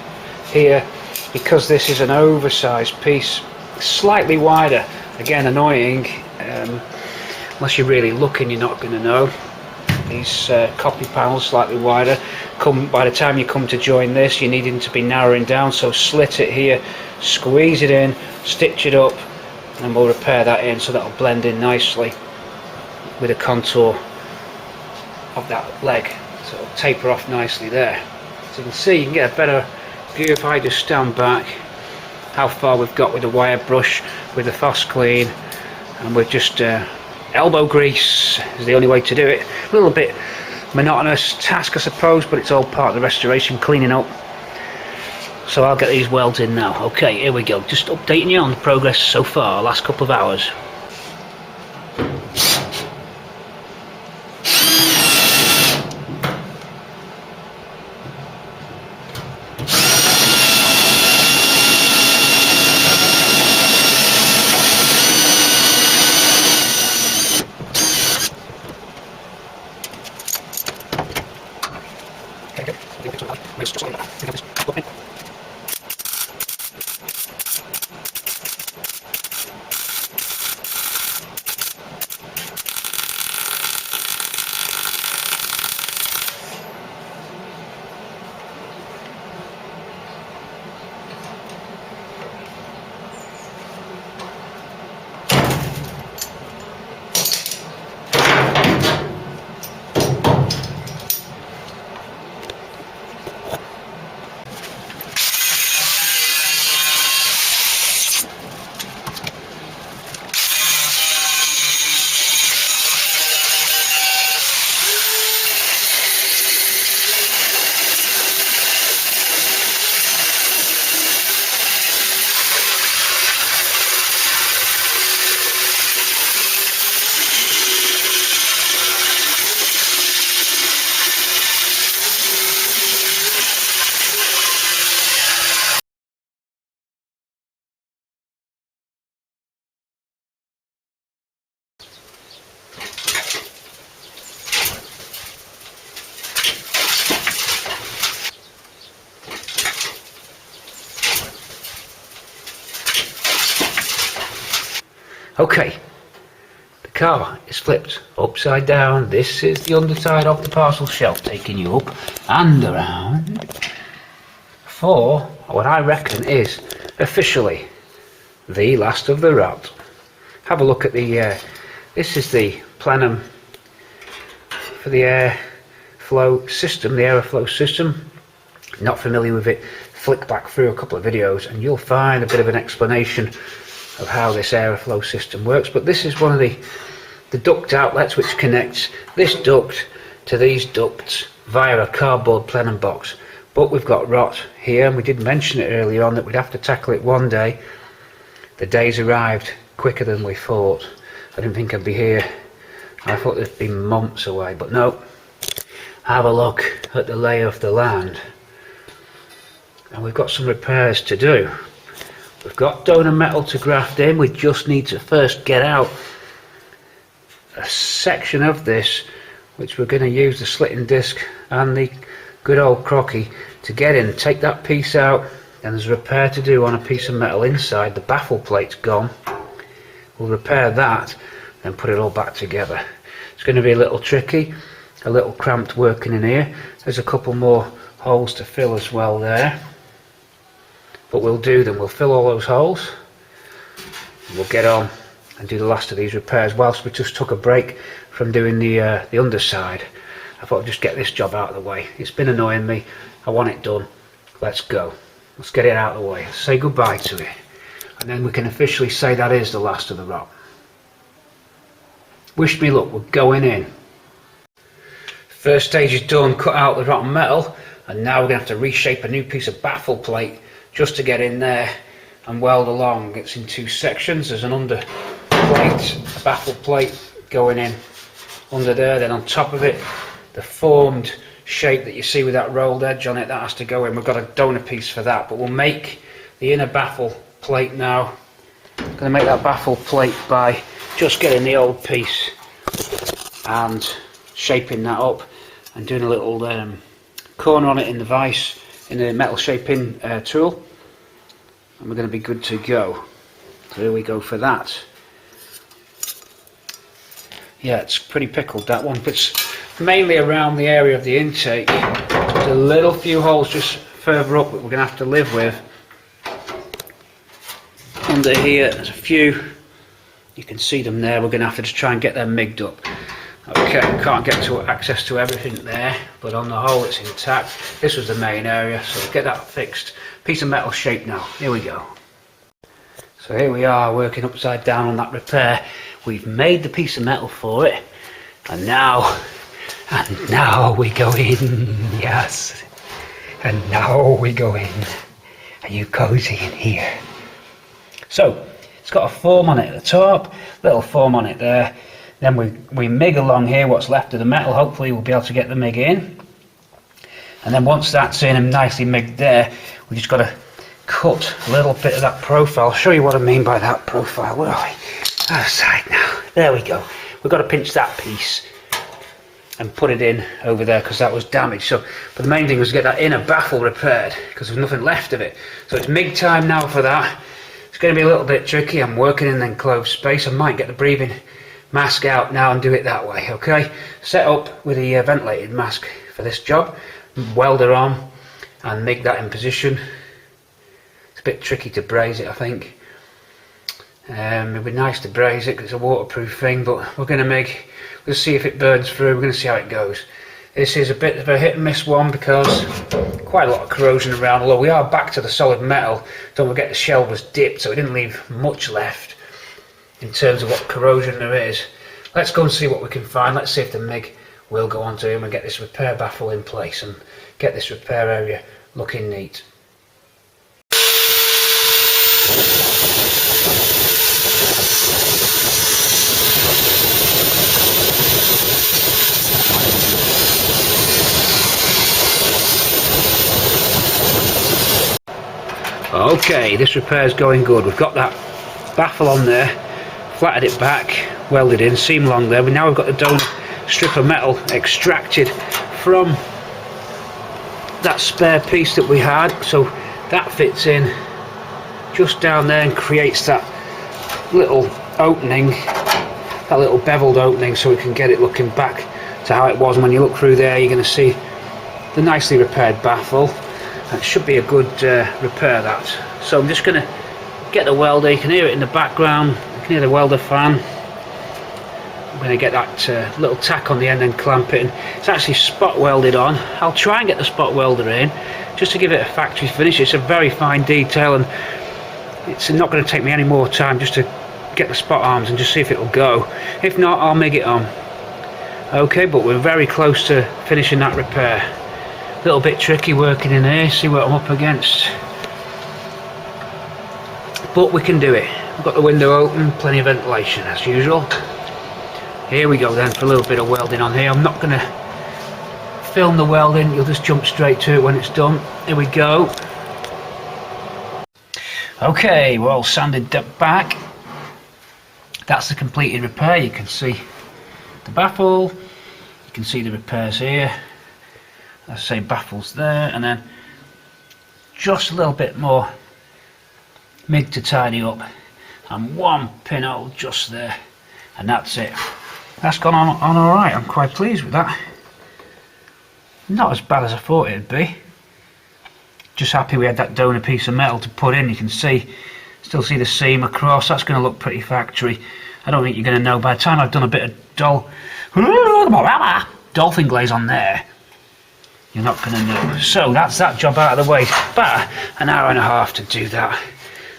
Here, because this is an oversized piece, slightly wider, again annoying, unless you're really looking you're not going to know. These copy panels slightly wider, by the time you come to join this you're needing to be narrowing down, so slit it here, squeeze it in, stitch it up, and we'll repair that in so that'll blend in nicely with the contour of that leg, so it'll taper off nicely there. So you can see, you can get a better view if I just stand back, how far we've got with the wire brush, with the fast clean, and we've just elbow grease is the only way to do it. A little bit monotonous task I suppose, but it's all part of the restoration, cleaning up. So I'll get these welds in now. Okay, here we go, just updating you on the progress so far, last couple of hours. Okay, the car is flipped upside down. This is the underside of the parcel shelf, taking you up and around. for what I reckon is officially the last of the rot. Have a look at the, this is the Plenum for the airflow system, the aeroflow system. Not familiar with it, flick back through a couple of videos and you'll find a bit of an explanation of how this airflow system works. But this is one of the duct outlets which connects this duct to these ducts via a cardboard Plenum box. But we've got rot here, and we did mention it earlier on that we'd have to tackle it one day. The day's arrived quicker than we thought. I didn't think I'd be here. I thought it'd be months away, but no. Have a look at the lay of the land. And we've got some repairs to do. We've got donor metal to graft in. We just need to first get out a section of this, which we're going to use the slitting disc and the good old crocky to get in. Take that piece out, and there's a repair to do on a piece of metal inside. The baffle plate's gone. We'll repair that and put it all back together. It's going to be a little tricky, a little cramped working in here. There's a couple more holes to fill as well there, but we'll do them. We'll fill all those holes and we'll get on and do the last of these repairs whilst we just took a break from doing the underside. I thought I'd just get this job out of the way. It's been annoying me. I want it done. Let's go. Let's get it out of the way. Say goodbye to it. And then we can officially say that is the last of the rot. Wish me luck. We're going in. First stage is done. Cut out the rotten metal. And now we're going to have to reshape a new piece of baffle plate just to get in there and weld along. It's in two sections. There's an under plate, a baffle plate going in under there. Then on top of it, the formed shape that you see with that rolled edge on it, that has to go in. We've got a donor piece for that, but we'll make the inner baffle plate now. I'm going to make that baffle plate by just getting the old piece and shaping that up and doing a little corner on it in the vise, in the metal shaping tool, and we're going to be good to go. So here we go for that. Yeah, it's pretty pickled, that one, but it's mainly around the area of the intake. There's a little few holes just further up that we're going to have to live with. Under here there's a few, you can see them there. We're going to have to just try and get them migged up. Okay, can't get to access to everything there, but on the whole it's intact. This was the main area, so we'll get that fixed. Piece of metal shape now. Here we go. So here we are working upside down on that repair. We've made the piece of metal for it, and now we go in. Yes, and now we go in. Are you cozy in here? So it's got a form on it at the top, little form on it there. Then we MIG along here what's left of the metal. Hopefully we'll be able to get the MIG in. And then once that's in and nicely MIG'd there, we just got to cut a little bit of that profile. I'll show you what I mean by that profile. Where are we? Outside now. There we go. We've got to pinch that piece and put it in over there because that was damaged. So, but the main thing was to get that inner baffle repaired because there's nothing left of it. So it's MIG time now for that. It's going to be a little bit tricky. I'm working in enclosed space. I might get the breathing mask out now and do it that way. Okay, set up with the ventilated mask for this job, weld her on and MIG that in position. It's a bit tricky to braze it, I think. It'd be nice to braze it because it's a waterproof thing, but we're going to MIG. We'll see if it burns through. We're going to see how it goes. This is a bit of a hit and miss one because quite a lot of corrosion around, although we are back to the solid metal. Don't forget the shell was dipped, so it didn't leave much left in terms of what corrosion there is. Let's go and see what we can find. Let's see if the MIG will go onto him and get this repair baffle in place and get this repair area looking neat. Okay, this repair is going good. We've got that baffle on there, flattened it back, welded in, seam along there. But now we've got the donor strip of metal extracted from that spare piece that we had, so that fits in just down there and creates that little opening, that little beveled opening, so we can get it looking back to how it was. And when you look through there, you're going to see the nicely repaired baffle. That should be a good repair, that. So I'm just going to get the welder. You can hear it in the background. You can hear the welder fan. I'm going to get that little tack on the end and clamp it in. It's actually spot welded on. I'll try and get the spot welder in just to give it a factory finish. It's a very fine detail, and it's not going to take me any more time just to get the spot arms and just see if it'll go. If not, I'll MIG it on. Okay, but we're very close to finishing that repair. A little bit tricky working in here, see what I'm up against. But we can do it. We've got the window open, plenty of ventilation as usual. Here we go then for a little bit of welding on here. I'm not going to film the welding, you'll just jump straight to it when it's done. Here we go. Okay, we're all sanded back. That's the completed repair. You can see the baffle, you can see the repairs here. I say baffles there, and then just a little bit more MIG to tidy up, and one pinhole just there, and that's it. That's gone on alright. I'm quite pleased with that. Not as bad as I thought it'd be. Just happy we had that donor piece of metal to put in. You can still see the seam across. That's going to look pretty factory. I don't think you're going to know by the time I've done a bit of dolphin glaze on there. You're not going to know. So that's that job out of the way. About an hour and a half to do that.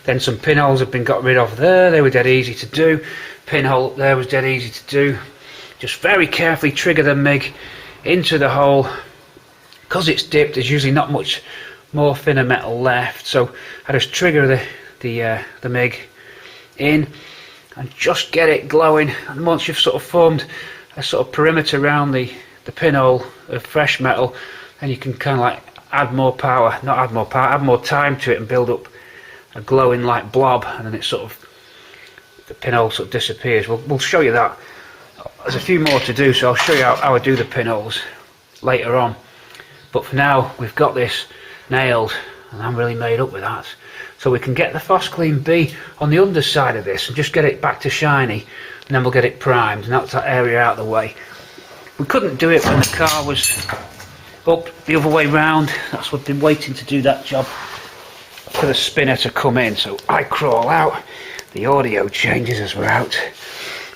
Then some pinholes have been got rid of there. They were dead easy to do. Pinhole up there was dead easy to do. Just very carefully trigger the MIG into the hole. Because it's dipped, there's usually not much more thinner metal left. So I just trigger the MIG in and just get it glowing. And once you've sort of formed a sort of perimeter around the pinhole of fresh metal, then you can kind of like add more power, not add more power, add more time to it and build up a glowing like blob, and then it sort of, the pinhole sort of disappears. We'll show you that. There's a few more to do, so I'll show you how I do the pinholes later on. But for now, we've got this nailed, and I'm really made up with that. So we can get the Phosclean B on the underside of this and just get it back to shiny, and then we'll get it primed, and that's that area out of the way. We couldn't do it when the car was up the other way round. That's what I've been waiting to do that job for the spinner to come in. So I crawl out, the audio changes as we're out.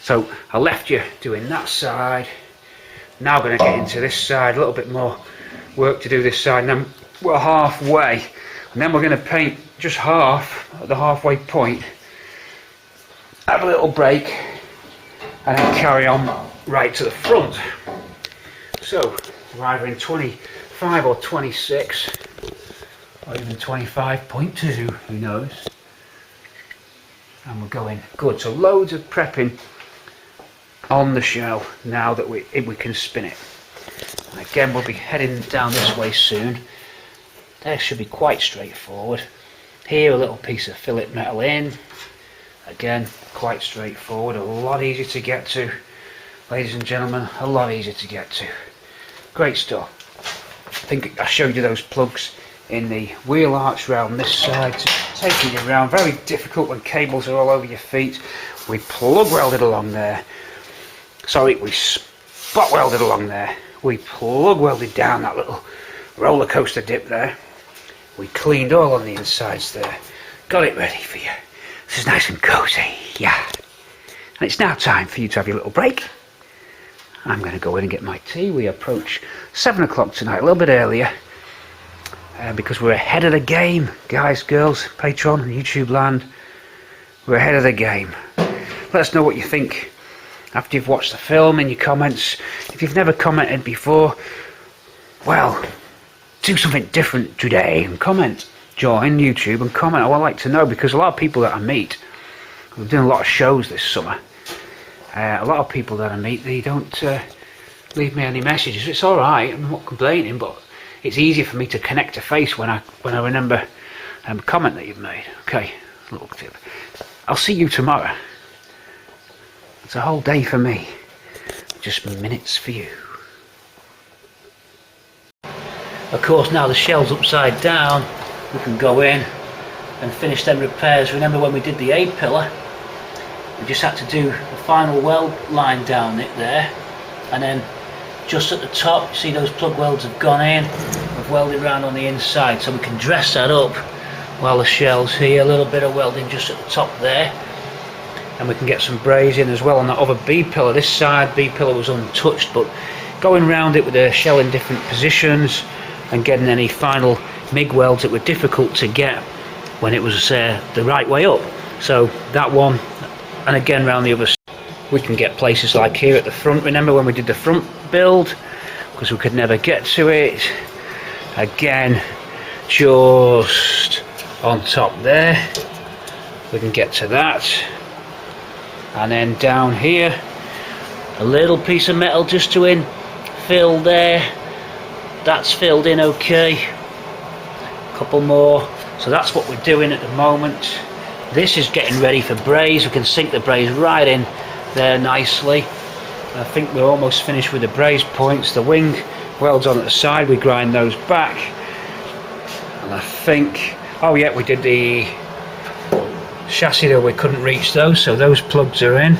So I left you doing that side. Now I'm going to get into this side, a little bit more work to do this side, and then we're halfway, and then we're going to paint just half at the halfway point, have a little break, and then carry on right to the front. So we're either in 25 or 26 or even 25.2, who knows, and we're going good. So loads of prepping on the shell now that we can spin it. And again, we'll be heading down this way soon. There should be quite straightforward. Here a little piece of fillet metal in, again quite straightforward, a lot easier to get to, ladies and gentlemen, a lot easier to get to. Great stuff. I think I showed you those plugs in the wheel arch round this side, taking you around. Very difficult when cables are all over your feet. We plug welded along there. Sorry, we spot welded along there. We plug welded down that little roller coaster dip there. We cleaned all on the insides there. Got it ready for you. This is nice and cozy, yeah. And it's now time for you to have your little break. I'm going to go in and get my tea. We approach 7 o'clock tonight, a little bit earlier, because we're ahead of the game, guys, girls, Patreon and YouTube land. We're ahead of the game. Let us know what you think after you've watched the film in your comments. If you've never commented before, well, do something different today and comment. Join YouTube and comment. I would like to know, because a lot of people that I meet, we're doing a lot of shows this summer, a lot of people that I meet, they don't leave me any messages. It's alright, I'm not complaining, but it's easier for me to connect a face when I remember a comment that you've made. Okay, a little tip. I'll see you tomorrow. It's a whole day for me, just minutes for you. Of course, now the shell's upside down, we can go in and finish them repairs. Remember when we did the A pillar, we just had to do the final weld line down it there, and then just at the top, you see those plug welds have gone in. We've of welding around on the inside, so we can dress that up while the shell's here. A little bit of welding just at the top there, and we can get some braze in as well on that other B pillar. This side B pillar was untouched, but going around it with the shell in different positions and getting any final MIG welds that were difficult to get when it was the right way up. So that one, and again round the other side. We can get places like here at the front. Remember when we did the front build, because we could never get to it. Again, just on top there, we can get to that. And then down here, a little piece of metal just to infill there. That's filled in okay. A couple more. So that's what we're doing at the moment. This is getting ready for braze. We can sink the braze right in there nicely. I think we're almost finished with the braze points. The wing welds on at the side, we grind those back. And I think, oh yeah, we did the chassis though, we couldn't reach those, so those plugs are in.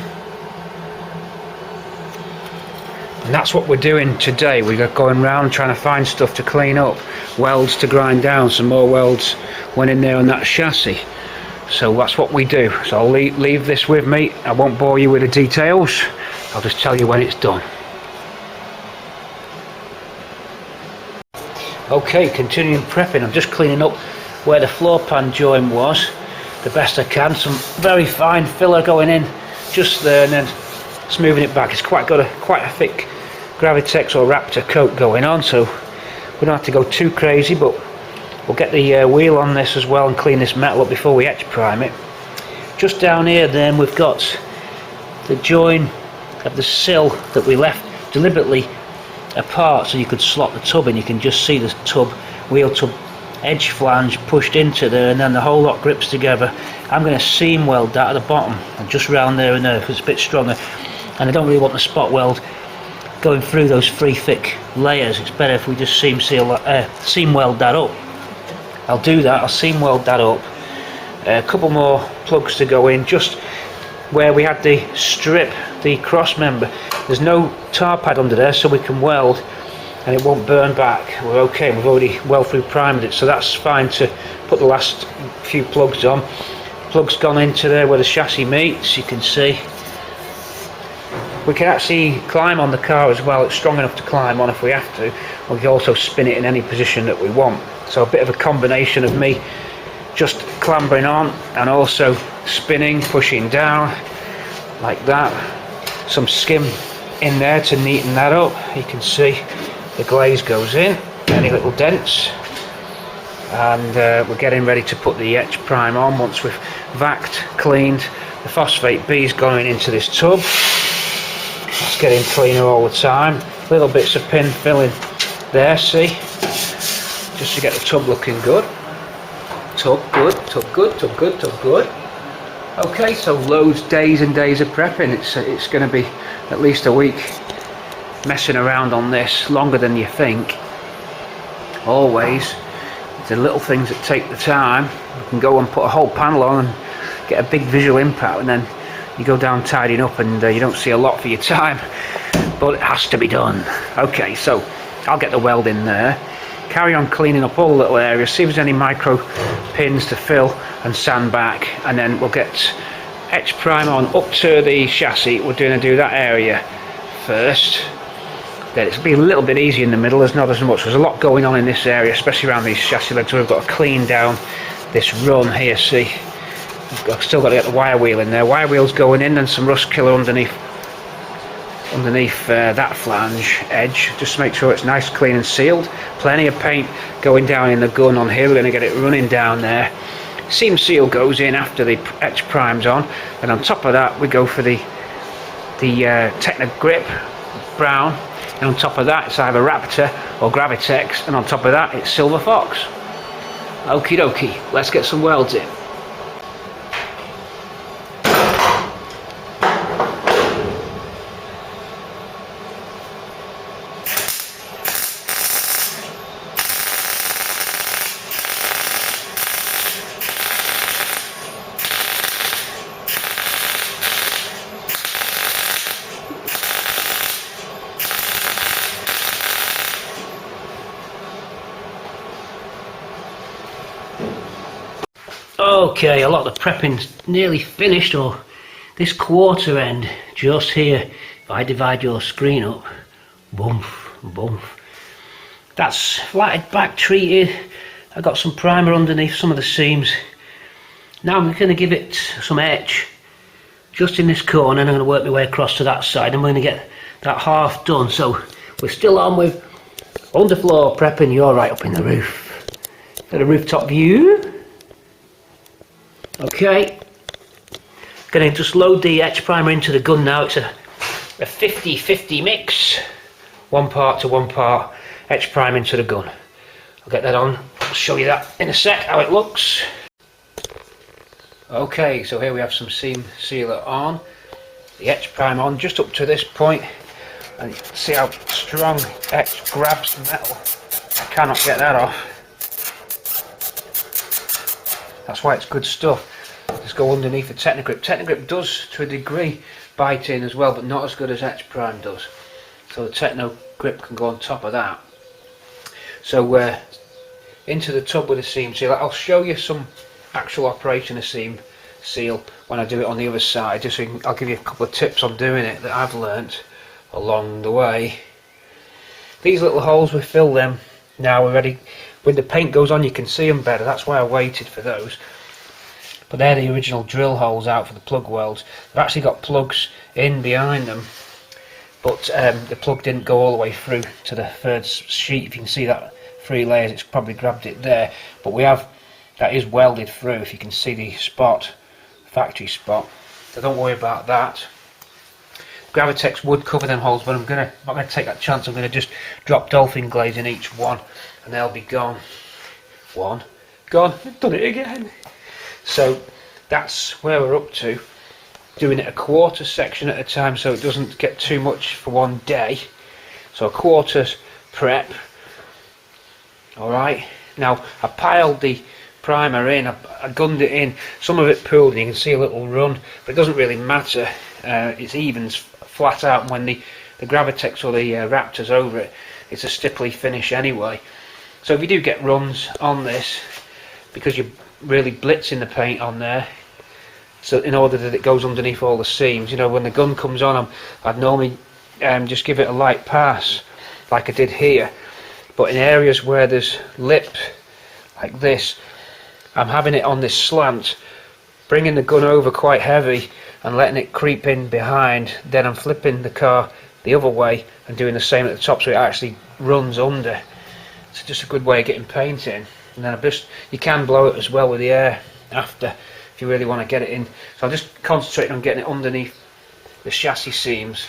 And that's what we're doing today. We're going around trying to find stuff to clean up, welds to grind down. Some more welds went in there on that chassis. So that's what we do. So I'll leave this with me. I won't bore you with the details. I'll just tell you when it's done. Okay, continuing prepping. I'm just cleaning up where the floor pan joint was the best I can. Some very fine filler going in just there, and then smoothing it back. It's quite a thick Gravitex or Raptor coat going on, so we don't have to go too crazy, but we'll get the wheel on this as well and clean this metal up before we etch prime it. Just down here then we've got the join of the sill that we left deliberately apart so you could slot the tub in. You can just see the tub, wheel tub edge flange pushed into there, and then the whole lot grips together. I'm going to seam weld that at the bottom and just round there and there because it's a bit stronger, and I don't really want the spot weld going through those three thick layers. It's better if we just seam weld that up. I'll do that. I'll seam weld that up. A couple more plugs to go in just where we had the strip, the cross member. There's no tar pad under there, so we can weld and it won't burn back. We're okay. We've already weld through primed it, so that's fine to put the last few plugs on. Plugs gone into there where the chassis meets. You can see we can actually climb on the car as well. It's strong enough to climb on if we have to. We can also spin it in any position that we want. So a bit of a combination of me just clambering on and also spinning, pushing down like that. Some skim in there to neaten that up. You can see the glaze goes in, any little dents, and we're getting ready to put the etch prime on once we've vacked, cleaned. The phosphate B's going into this tub. It's getting cleaner all the time. Little bits of pin filling there, see, just to get the tub looking good. Tub good, tub good, tub good, tub good. Okay, so loads, days and days of prepping. It's going to be at least a week messing around on this, longer than you think. Always, the little things that take the time. You can go and put a whole panel on and get a big visual impact, and then you go down tidying up and you don't see a lot for your time, but it has to be done. Okay, so I'll get the weld in there, carry on cleaning up all the little areas, see if there's any micro pins to fill and sand back, and then we'll get etch prime on up to the chassis. We're going to do that area first. Then it'll be a little bit easier in the middle. There's not as much. There's a lot going on in this area, especially around these chassis legs. So we've got to clean down this run here, see. I've still got to get the wire wheel in there. Wire wheel's going in, and some rust killer underneath that flange edge, just to make sure it's nice, clean and sealed. Plenty of paint going down in the gun on here. We're going to get it running down there. Seam seal goes in after the etch prime's on, and on top of that we go for the Techno Grip brown, and on top of that it's either Raptor or Gravitex, and on top of that it's Silver Fox. Okie dokie, let's get some welds in. Okay, a lot of the prepping's nearly finished, or this quarter end just here. If I divide your screen up, boom, boom. That's flatted back, treated. I got some primer underneath some of the seams. Now I'm going to give it some etch just in this corner, and I'm going to work my way across to that side. I'm going to get that half done. So we're still on with underfloor prepping. You're right up in the roof. Got a rooftop view. Okay. Going to just load the etch primer into the gun now. It's a 50-50 mix. 1 part to 1 part etch primer into the gun. I'll get that on. I'll show you that in a sec, how it looks. Okay, so here we have some seam sealer on. The etch primer on just up to this point. And you can see how strong etch grabs the metal. I cannot get that off. That's why it's good stuff. Just go underneath the Technigrip. Technigrip does, to a degree, bite in as well, but not as good as etch prime does. So the Technigrip can go on top of that. So into the tub with a seam seal. I'll show you some actual operation of seam seal when I do it on the other side. Just so I'll give you a couple of tips on doing it that I've learnt along the way. These little holes, we fill them now. We're ready. When the paint goes on, you can see them better. That's why I waited for those. But they're the original drill holes out for the plug welds. They've actually got plugs in behind them, but the plug didn't go all the way through to the third sheet. If you can see that 3 layers, it's probably grabbed it there. But we have, that is welded through, if you can see the spot, factory spot. So don't worry about that. Gravitex would cover them holes, but I'm not going to take that chance. I'm going to just drop dolphin glaze in each one, and they'll be gone. One, gone. I've done it again. So that's where we're up to, doing it a quarter section at a time so it doesn't get too much for one day. So a quarter prep. Alright, now I piled the primer in, I gunned it in, some of it pooled and you can see a little run, but it doesn't really matter. It evens flat out, and when the Gravitex or the Raptor's over it, it's a stipply finish anyway. So if you do get runs on this, because you're really blitzing the paint on there, so in order that it goes underneath all the seams, you know, when the gun comes on, I'd normally just give it a light pass like I did here, but in areas where there's lip like this, I'm having it on this slant, bringing the gun over quite heavy and letting it creep in behind. Then I'm flipping the car the other way and doing the same at the top so it actually runs under. It's just a good way of getting paint in. And then you can blow it as well with the air after if you really want to get it in. So I'm just concentrating on getting it underneath the chassis seams,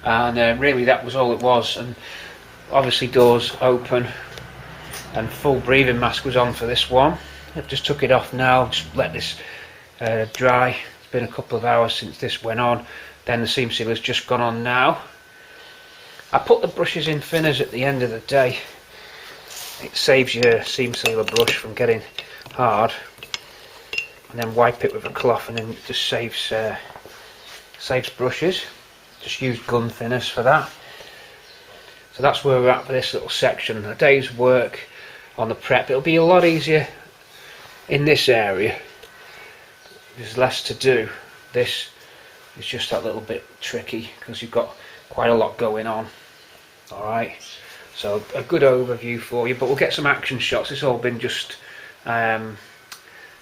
and really that was all it was. And obviously doors open and full breathing mask was on for this one. I've just took it off now, just let this dry. It's been a couple of hours since this went on. Then the seam sealer's just gone on now. I put the brushes in thinners at the end of the day. It saves your seam sealer brush from getting hard, and then wipe it with a cloth, and then it just saves brushes. Just use gun thinners for that. So that's where we're at for this little section. A day's work on the prep. It'll be a lot easier in this area. There's less to do. This is just that little bit tricky because you've got quite a lot going on. Alright, so a good overview for you, but we'll get some action shots. It's all been just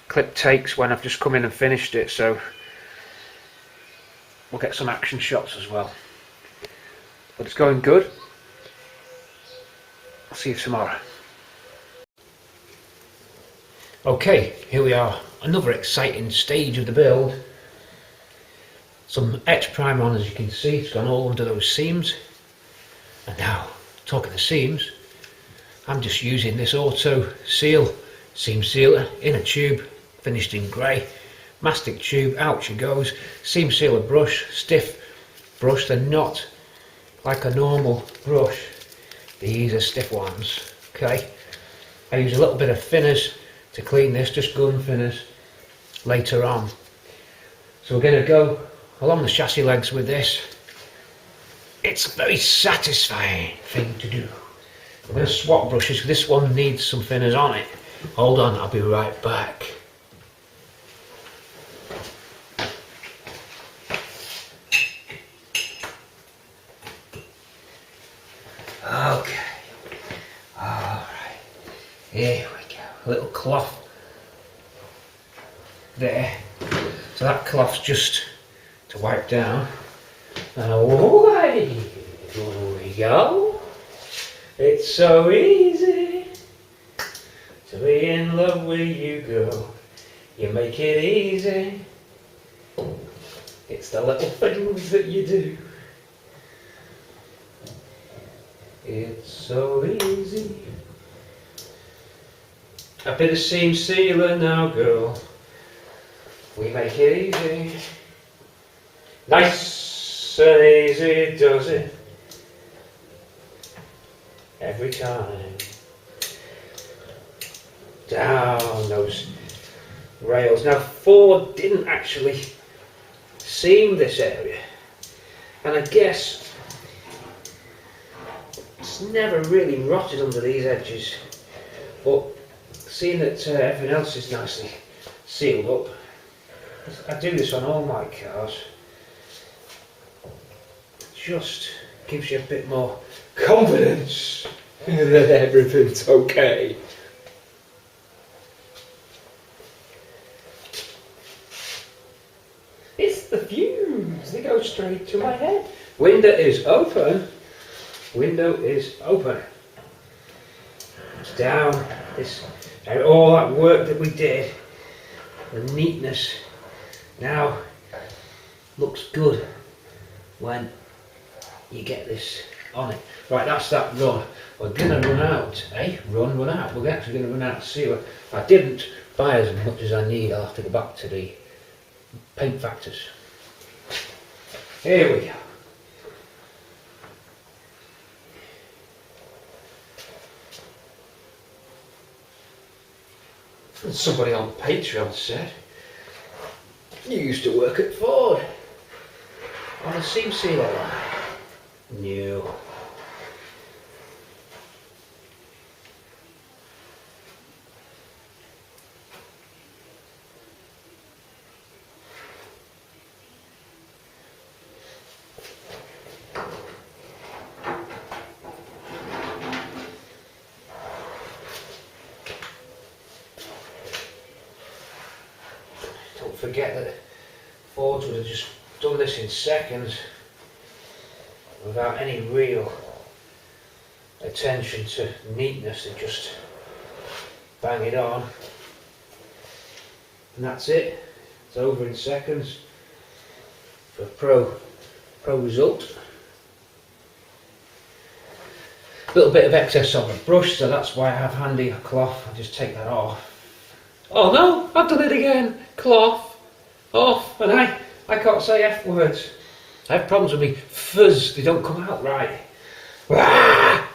clip takes when I've just come in and finished it, so we'll get some action shots as well. But it's going good. I'll see you tomorrow. Okay, here we are, another exciting stage of the build. Some etch primer on, as you can see. It's gone all under those seams. And now, talking of seams, I'm just using this auto seal seam sealer in a tube, finished in grey. Mastic tube, out she goes. Seam sealer brush, stiff brush. They're not like a normal brush. These are stiff ones. Okay. I use a little bit of thinners to clean this, just gun thinners later on. So we're going to go along the chassis legs with this. It's a very satisfying thing to do. We're going to swap brushes because this one needs some thinners on it. Hold on, I'll be right back. Okay. Alright. Here we go. A little cloth there. So that cloth's just to wipe down. And away we go. It's so easy to be in love with you, girl. You make it easy. It's the little things that you do. It's so easy. A bit of seam sealer now, girl. We make it easy. Nice and easy does it. Every time. Down those rails. Now Ford didn't actually seam this area. And I guess it's never really rotted under these edges. But seeing that everything else is nicely sealed up, I do this on all my cars. Just gives you a bit more confidence that everything's okay. It's the fuse. They go straight to my head. Window is open. Window is open. It's down. All that work that we did, the neatness, now looks good when you get this on it. Right, that's that run. We're gonna run out, run out. We're actually gonna run out of sealer. If I didn't buy as much as I need, I'll have to go back to the paint factors. Here we go. And somebody on Patreon said, you used to work at Ford on a seam sealer line. No. Forget that Fords would have just done this in seconds without any real attention to neatness. They just bang it on and that's it. It's over in seconds for pro result. A little bit of excess on the brush, so that's why I have handy a cloth. I'll just take that off. Oh no, I've done it again. Cloth off, and I can't say F words. I have problems with me fuzz, they don't come out right. Ah!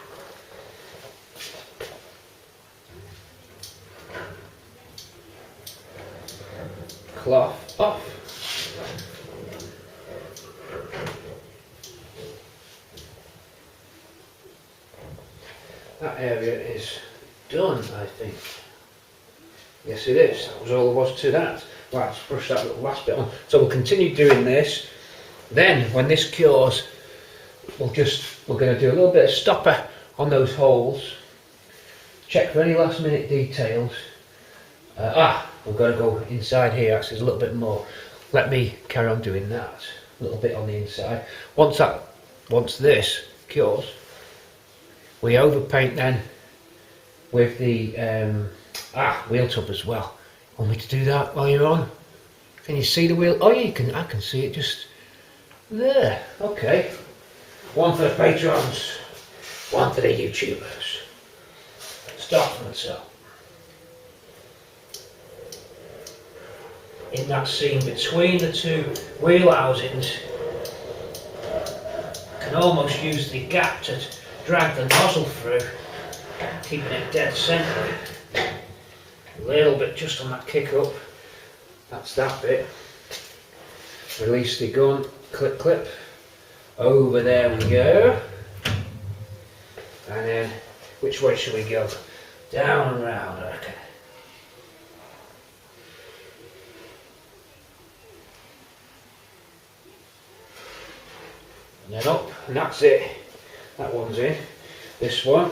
Cloth off. That area is done, I think. Yes it is, that was all there was to that. Right, let's brush that little last bit on. So we'll continue doing this. Then, when this cures, we're going to do a little bit of stopper on those holes. Check for any last minute details. We're going to go inside here, actually there's a little bit more. Let me carry on doing that. A little bit on the inside. Once this cures, we overpaint then with the wheel tub as well. Want me to do that while you're on? Can you see the wheel? Oh, I can see it just there. Okay. One for the patrons, one for the YouTubers. Start from the top. In that seam between the two wheel housings, can almost use the gap to drag the nozzle through, keeping it dead centre. A little bit just on that kick up, that's that bit. Release the gun, clip, over there we go. And then, which way should we go? Down and round, I reckon. then up, and that's it. That one's in. This one.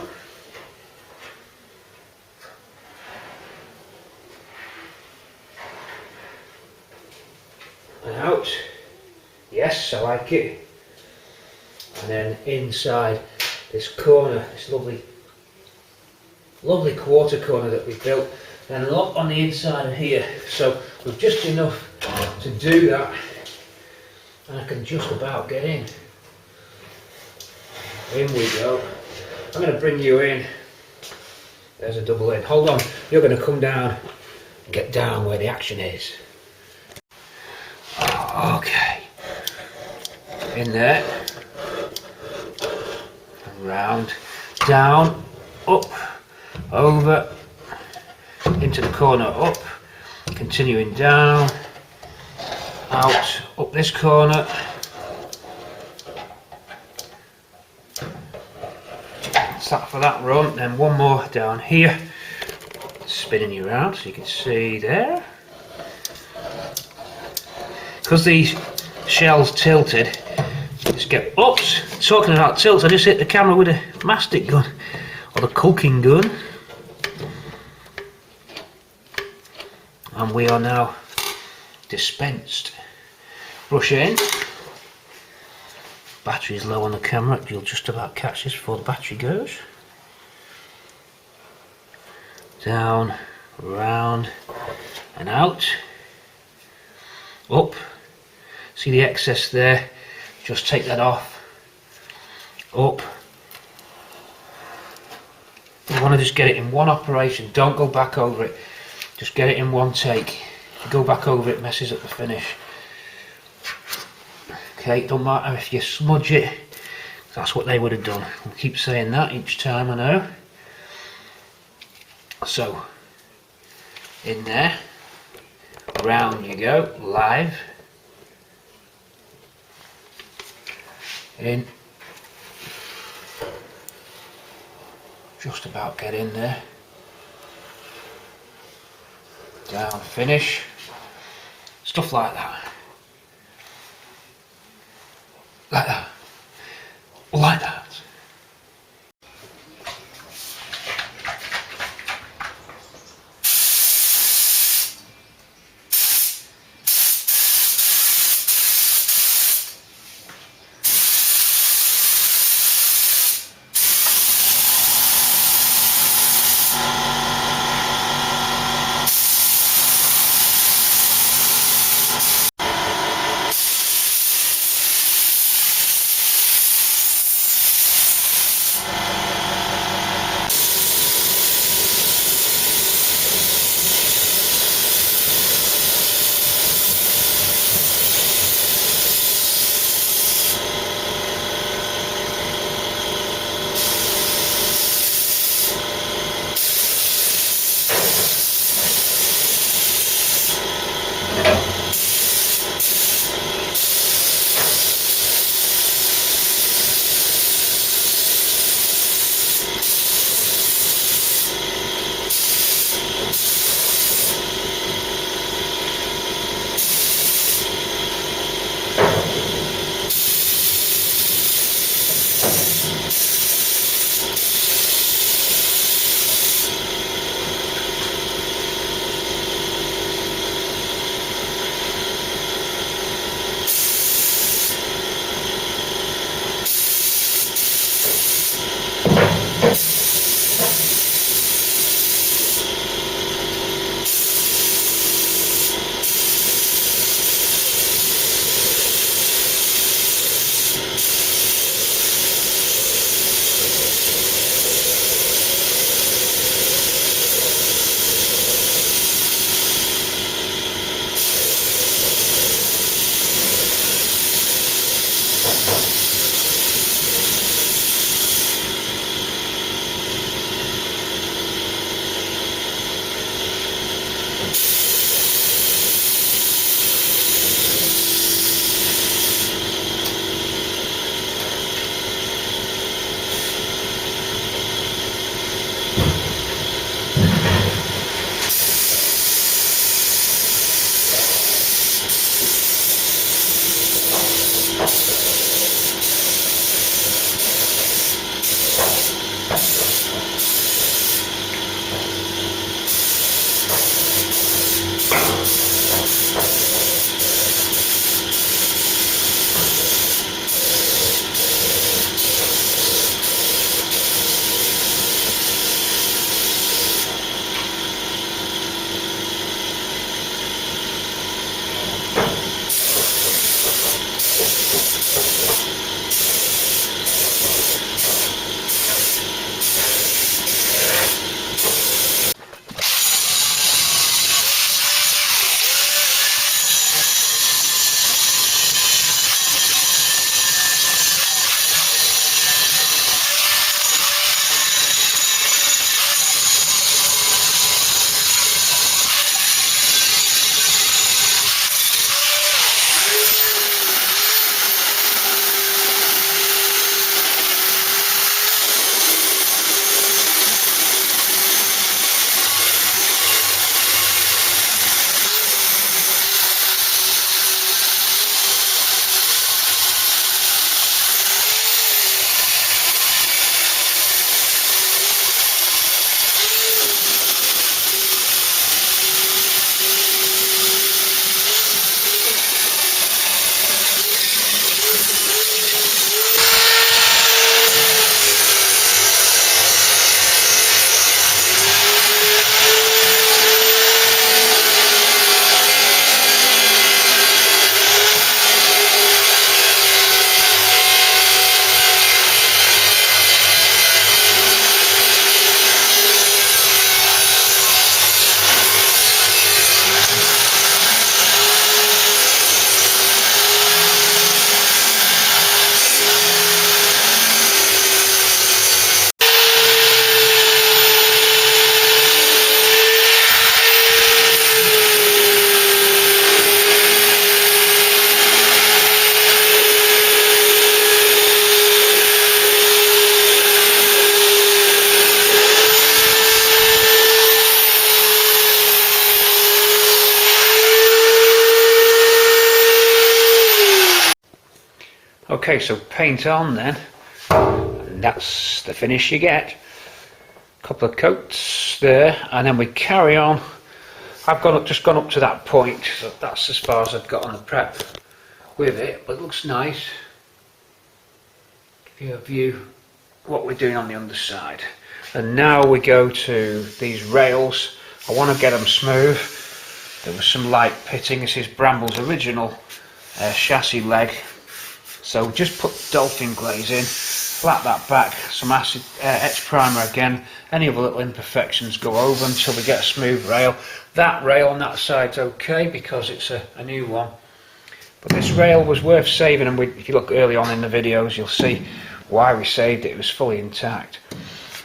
And out. Yes, I like it. And then inside this corner, this lovely quarter corner that we built, and a lot on the inside of here. So we've just enough to do that, and I can just about get in. In we go. I'm going to bring you in. There's a double in. Hold on, you're going to come down and get down where the action is. Okay. In there. Round, down, up, over, into the corner, up, continuing down, out, up this corner, that's that for that run. Then one more down here, spinning you around so you can see there. Because these shells tilted, just get, oops, talking about tilts, I just hit the camera with a mastic gun, or the caulking gun. And we are now dispensed. Brush in. Battery is low on the camera, you'll just about catch this before the battery goes. Down, round, and out. Up. See the excess there? Just take that off. Up. You want to just get it in one operation, don't go back over it. Just get it in one take. If you go back over it, messes up the finish. Okay, it don't matter if you smudge it, that's what they would have done. We'll keep saying that each time, I know. So, in there, round you go, live. In. Just about get in there. Down, finish. Stuff like that. Like that. Like that. Okay, so paint on then, and that's the finish you get. Couple of coats there, and then we carry on. I've just gone up to that point, so that's as far as I've got on the prep with it, but it looks nice. Give you a view what we're doing on the underside. And now we go to these rails. I want to get them smooth. There was some light pitting. This is Bramble's original chassis leg. So just put dolphin glaze in, flat that back, some acid etch primer again. Any other little imperfections go over until we get a smooth rail. That rail on that side's okay because it's a new one. But this rail was worth saving, and if you look early on in the videos you'll see why we saved it. It was fully intact.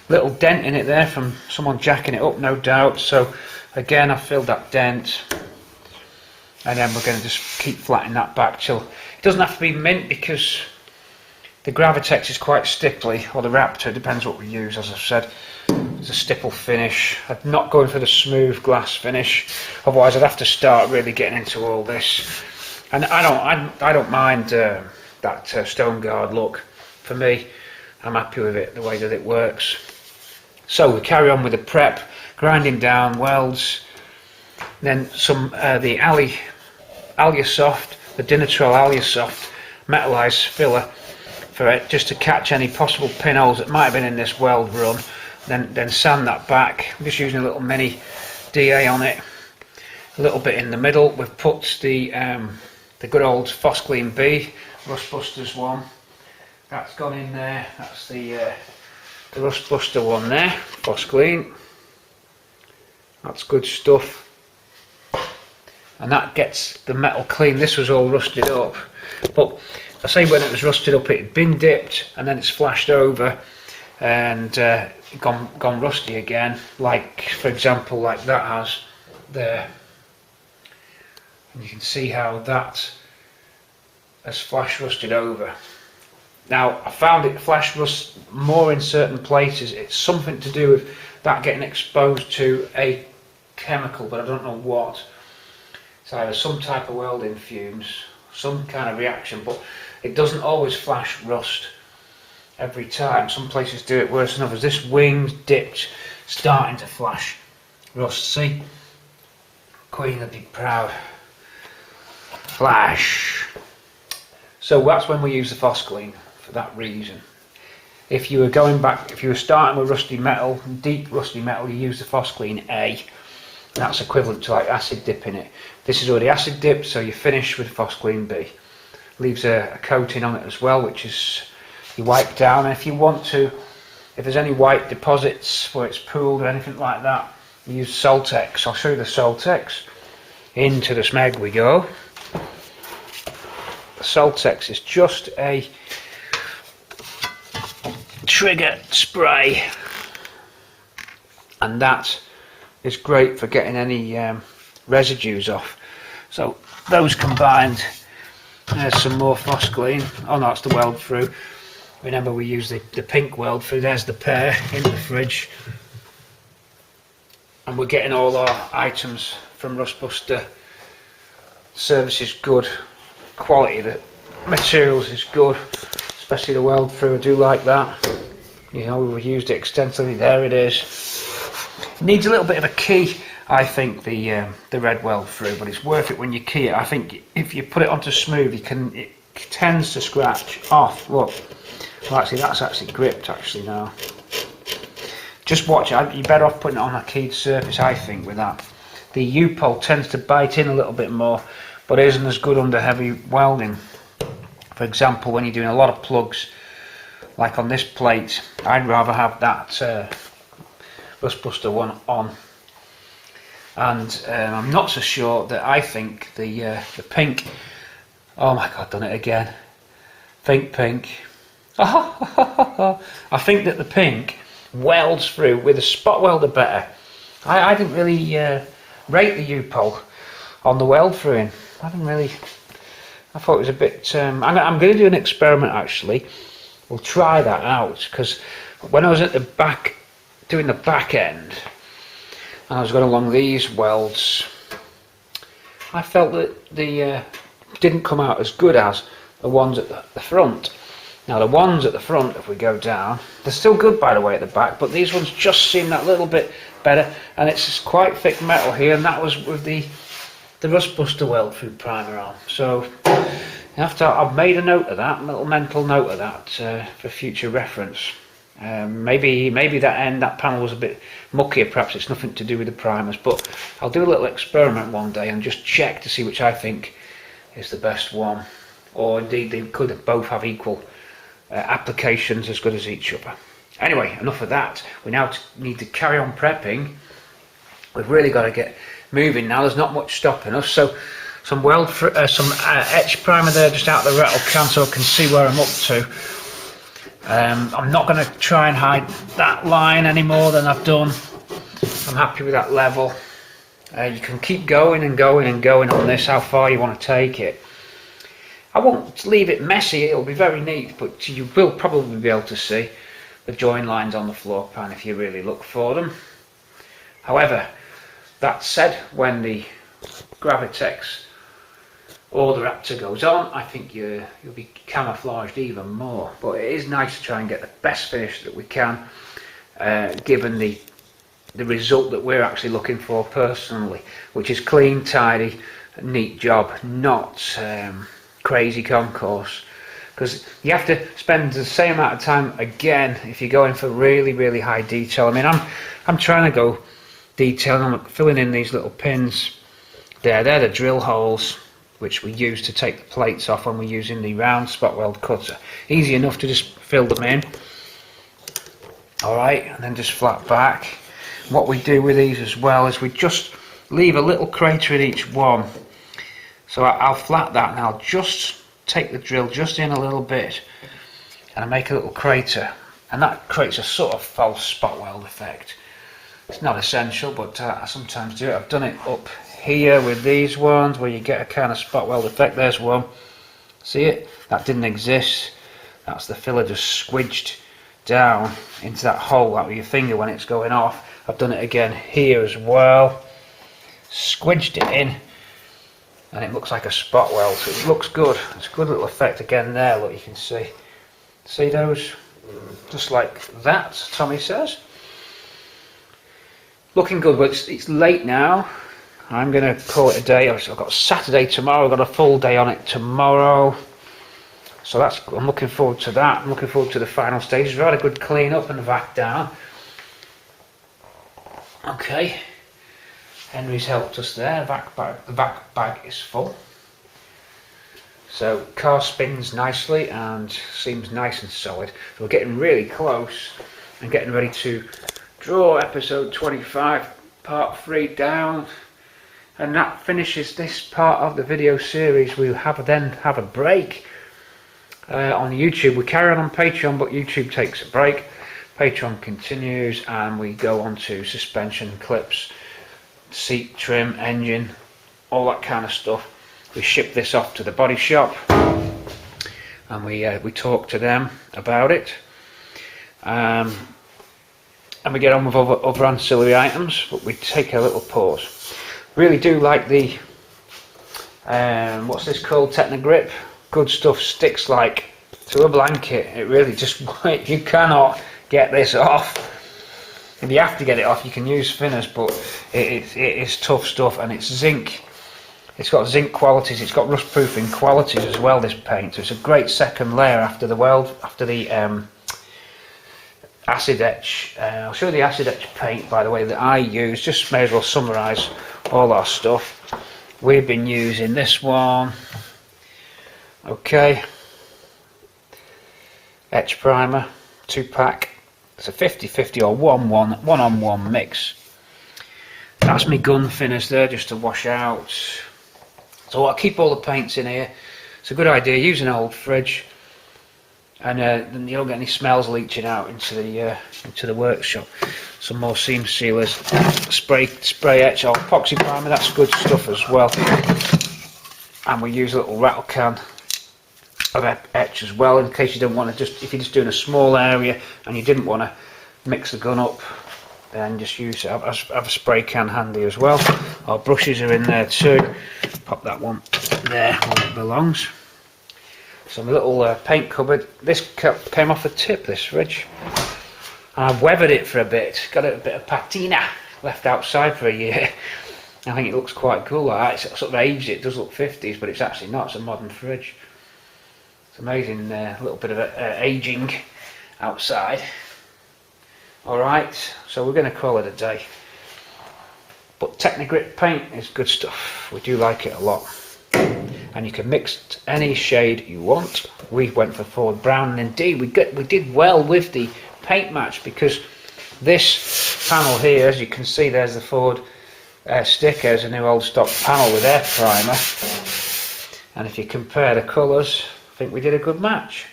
Little dent in it there from someone jacking it up, no doubt. So again, I filled that dent, and then we're going to just keep flattening that back till it doesn't have to be mint, because the Gravitex is quite stickly, or the Raptor, depends what we use. As I've said, it's a stipple finish. I'm not going for the smooth glass finish, otherwise I'd have to start really getting into all this. And I don't mind that stone guard look. For me, I'm happy with it, the way that it works. So we carry on with the prep, grinding down welds, then some the Alliasoft, the Dinitrol Alliasoft metallized filler for it, just to catch any possible pinholes that might have been in this weld run. Then sand that back. I'm just using a little mini DA on it, a little bit in the middle. We've put the good old Phosclean B Rustbusters one. That's gone in there. That's the Rustbuster one there, Phosclean. That's good stuff. And that gets the metal clean. This was all rusted up, but I say when it was rusted up, it had been dipped and then it's flashed over and gone rusty again. Like, for example, like that has there. And you can see how that has flash rusted over. Now, I found it flash rust more in certain places. It's something to do with that getting exposed to a chemical, but I don't know what. It's either some type of welding fumes, some kind of reaction, but it doesn't always flash rust every time. Some places do it worse than others. This wing's dipped, starting to flash rust. See? Queen would be proud. Flash. So that's when we use the Phosclean, for that reason. If you were going back, if you were starting with rusty metal, deep rusty metal, you use the Phosclean A. That's equivalent to like acid dipping it. This is already acid dipped, so you finish with Phosclean B. Leaves a coating on it as well, which is you wipe down. And if you want to, if there's any white deposits where it's pooled or anything like that, you use Saltex. I'll show you the Saltex. Into the smeg we go. The Saltex is just a trigger spray, and that is great for getting any residues off. So those combined, there's some more Phosclean. Oh no, it's the weld through. Remember, we use the pink weld through. There's the pair in the fridge, and we're getting all our items from Rustbuster. Service is good, quality of the materials is good, especially the weld through. I do like that. You know, we've used it extensively. There it is. It needs a little bit of a key, I think, the red weld through, but it's worth it when you key it. I think if you put it onto smooth, it tends to scratch off. Look, well, actually that's actually gripped actually now. Just watch it. You're better off putting it on a keyed surface, I think, with that. The U-pole tends to bite in a little bit more, but isn't as good under heavy welding. For example, when you're doing a lot of plugs, like on this plate, I'd rather have that Rustbuster one on. And I'm not so sure that I think the pink, oh my god, done it again. Think pink. I think that the pink welds through with a spot welder better. I didn't really rate the U-pole on the weld through. I didn't really. I thought it was a bit. I'm going to do an experiment actually. We'll try that out, because when I was at the back doing the back end and I was going along these welds, I felt that the didn't come out as good as the ones at the front. Now the ones at the front, if we go down, they're still good by the way at the back, but these ones just seem that little bit better, and it's quite thick metal here, and that was with the Rust Buster weld through primer on. So I've made a note of that, a little mental note of that for future reference. Maybe that panel was a bit muckier, perhaps it's nothing to do with the primers, but I'll do a little experiment one day and just check to see which I think is the best one, or indeed they could both have equal applications as good as each other. Anyway, enough of that. We now need to carry on prepping. We've really got to get moving now. There's not much stopping us. So some etch primer there just out of the rattle can so I can see where I'm up to. I'm not going to try and hide that line any more than I've done. I'm happy with that level. You can keep going and going and going on this, how far you want to take it. I won't leave it messy, it'll be very neat, but you will probably be able to see the join lines on the floor pan if you really look for them. However, that said, when the Gravitex or the Raptor goes on, I think you'll be camouflaged even more. But it is nice to try and get the best finish that we can, given the result that we're actually looking for personally, which is clean, tidy, neat job, not crazy concourse, because you have to spend the same amount of time again if you're going for really high detail. I mean, I'm trying to go detail, I'm filling in these little pins there. They're the drill holes which we use to take the plates off when we're using the round spot weld cutter. Easy enough to just fill them in. Alright, and then just flat back. What we do with these as well is we just leave a little crater in each one. So I'll flat that and I'll just take the drill just in a little bit and I make a little crater, and that creates a sort of false spot weld effect. It's not essential, but I sometimes do it. I've done it up here with these ones where you get a kind of spot weld effect. There's one. See it? That didn't exist. That's the filler just squidged down into that hole out with your finger when it's going off. I've done it again here as well. Squidged it in, and it looks like a spot weld, so it looks good. It's a good little effect again there. Look, you can see those, just like that, Tommy says. Looking good, but it's late now. I'm going to call it a day. I've got Saturday tomorrow. I've got a full day on it tomorrow, so I'm looking forward to that. I'm looking forward to the final stages. We've had a good clean up and vac down. Okay, Henry's helped us there. The vac bag is full. So car spins nicely and seems nice and solid. So we're getting really close and getting ready to draw episode 25, part 3 down. And that finishes this part of the video series. We'll then have a break on YouTube. We carry on Patreon, but YouTube takes a break. Patreon continues and we go on to suspension, clips, seat trim, engine, all that kind of stuff. We ship this off to the body shop and we talk to them about it, and we get on with other ancillary items, but we take a little pause. Really do like the what's this called, Techno-Grip. Good stuff, sticks like to a blanket. It really just, you cannot get this off. If you have to get it off, you can use thinners, but it is tough stuff, and it's zinc. It's got zinc qualities. It's got rust proofing qualities as well, this paint. So it's a great second layer after the acid etch. I'll show you the acid etch paint, by the way, that I use. Just may as well summarise all our stuff. We've been using this one. Okay. Etch primer, 2-pack. It's a 50-50 or 1-on-1 mix. That's my gun thinners there, just to wash out. So I'll keep all the paints in here. It's a good idea. Use an old fridge, and then you don't get any smells leaching out into the workshop. Some more seam sealers, spray etch or epoxy primer. That's good stuff as well. And we use a little rattle can of etch as well, in case you don't want to if you're just doing a small area and you didn't want to mix the gun up, then just use have a spray can handy as well. Our brushes are in there too. Pop that one there where it belongs. So my little paint cupboard, this came off the tip, this fridge. And I've weathered it for a bit, got a bit of patina left outside for a year. I think it looks quite cool. Like that. It's sort of aged, it does look 50s, but it's actually not, it's a modern fridge. It's amazing, a little bit of aging outside. Alright, so we're going to call it a day. But Technogrit paint is good stuff, we do like it a lot. And you can mix any shade you want. We went for Ford Brown, and indeed we did well with the paint match, because this panel here, as you can see, there's the Ford sticker, as a new old stock panel with air primer. And if you compare the colours, I think we did a good match.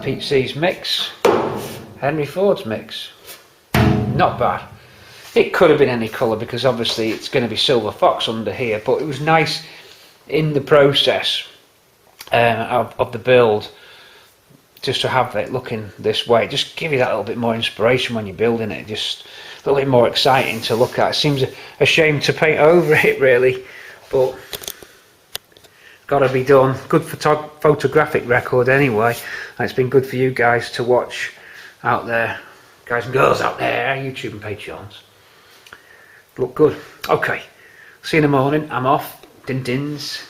Pete C's mix, Henry Ford's mix. Not bad. It could have been any colour, because obviously it's going to be Silver Fox under here, but it was nice in the process of the build just to have it looking this way. Just give you that little bit more inspiration when you're building it, just a little bit more exciting to look at. It seems a shame to paint over it really, but gotta be done. Good photographic record anyway, and it's been good for you guys to watch out there, guys and girls out there, YouTube and Patreons. Look good. Okay, see you in the morning. I'm off. Din dins.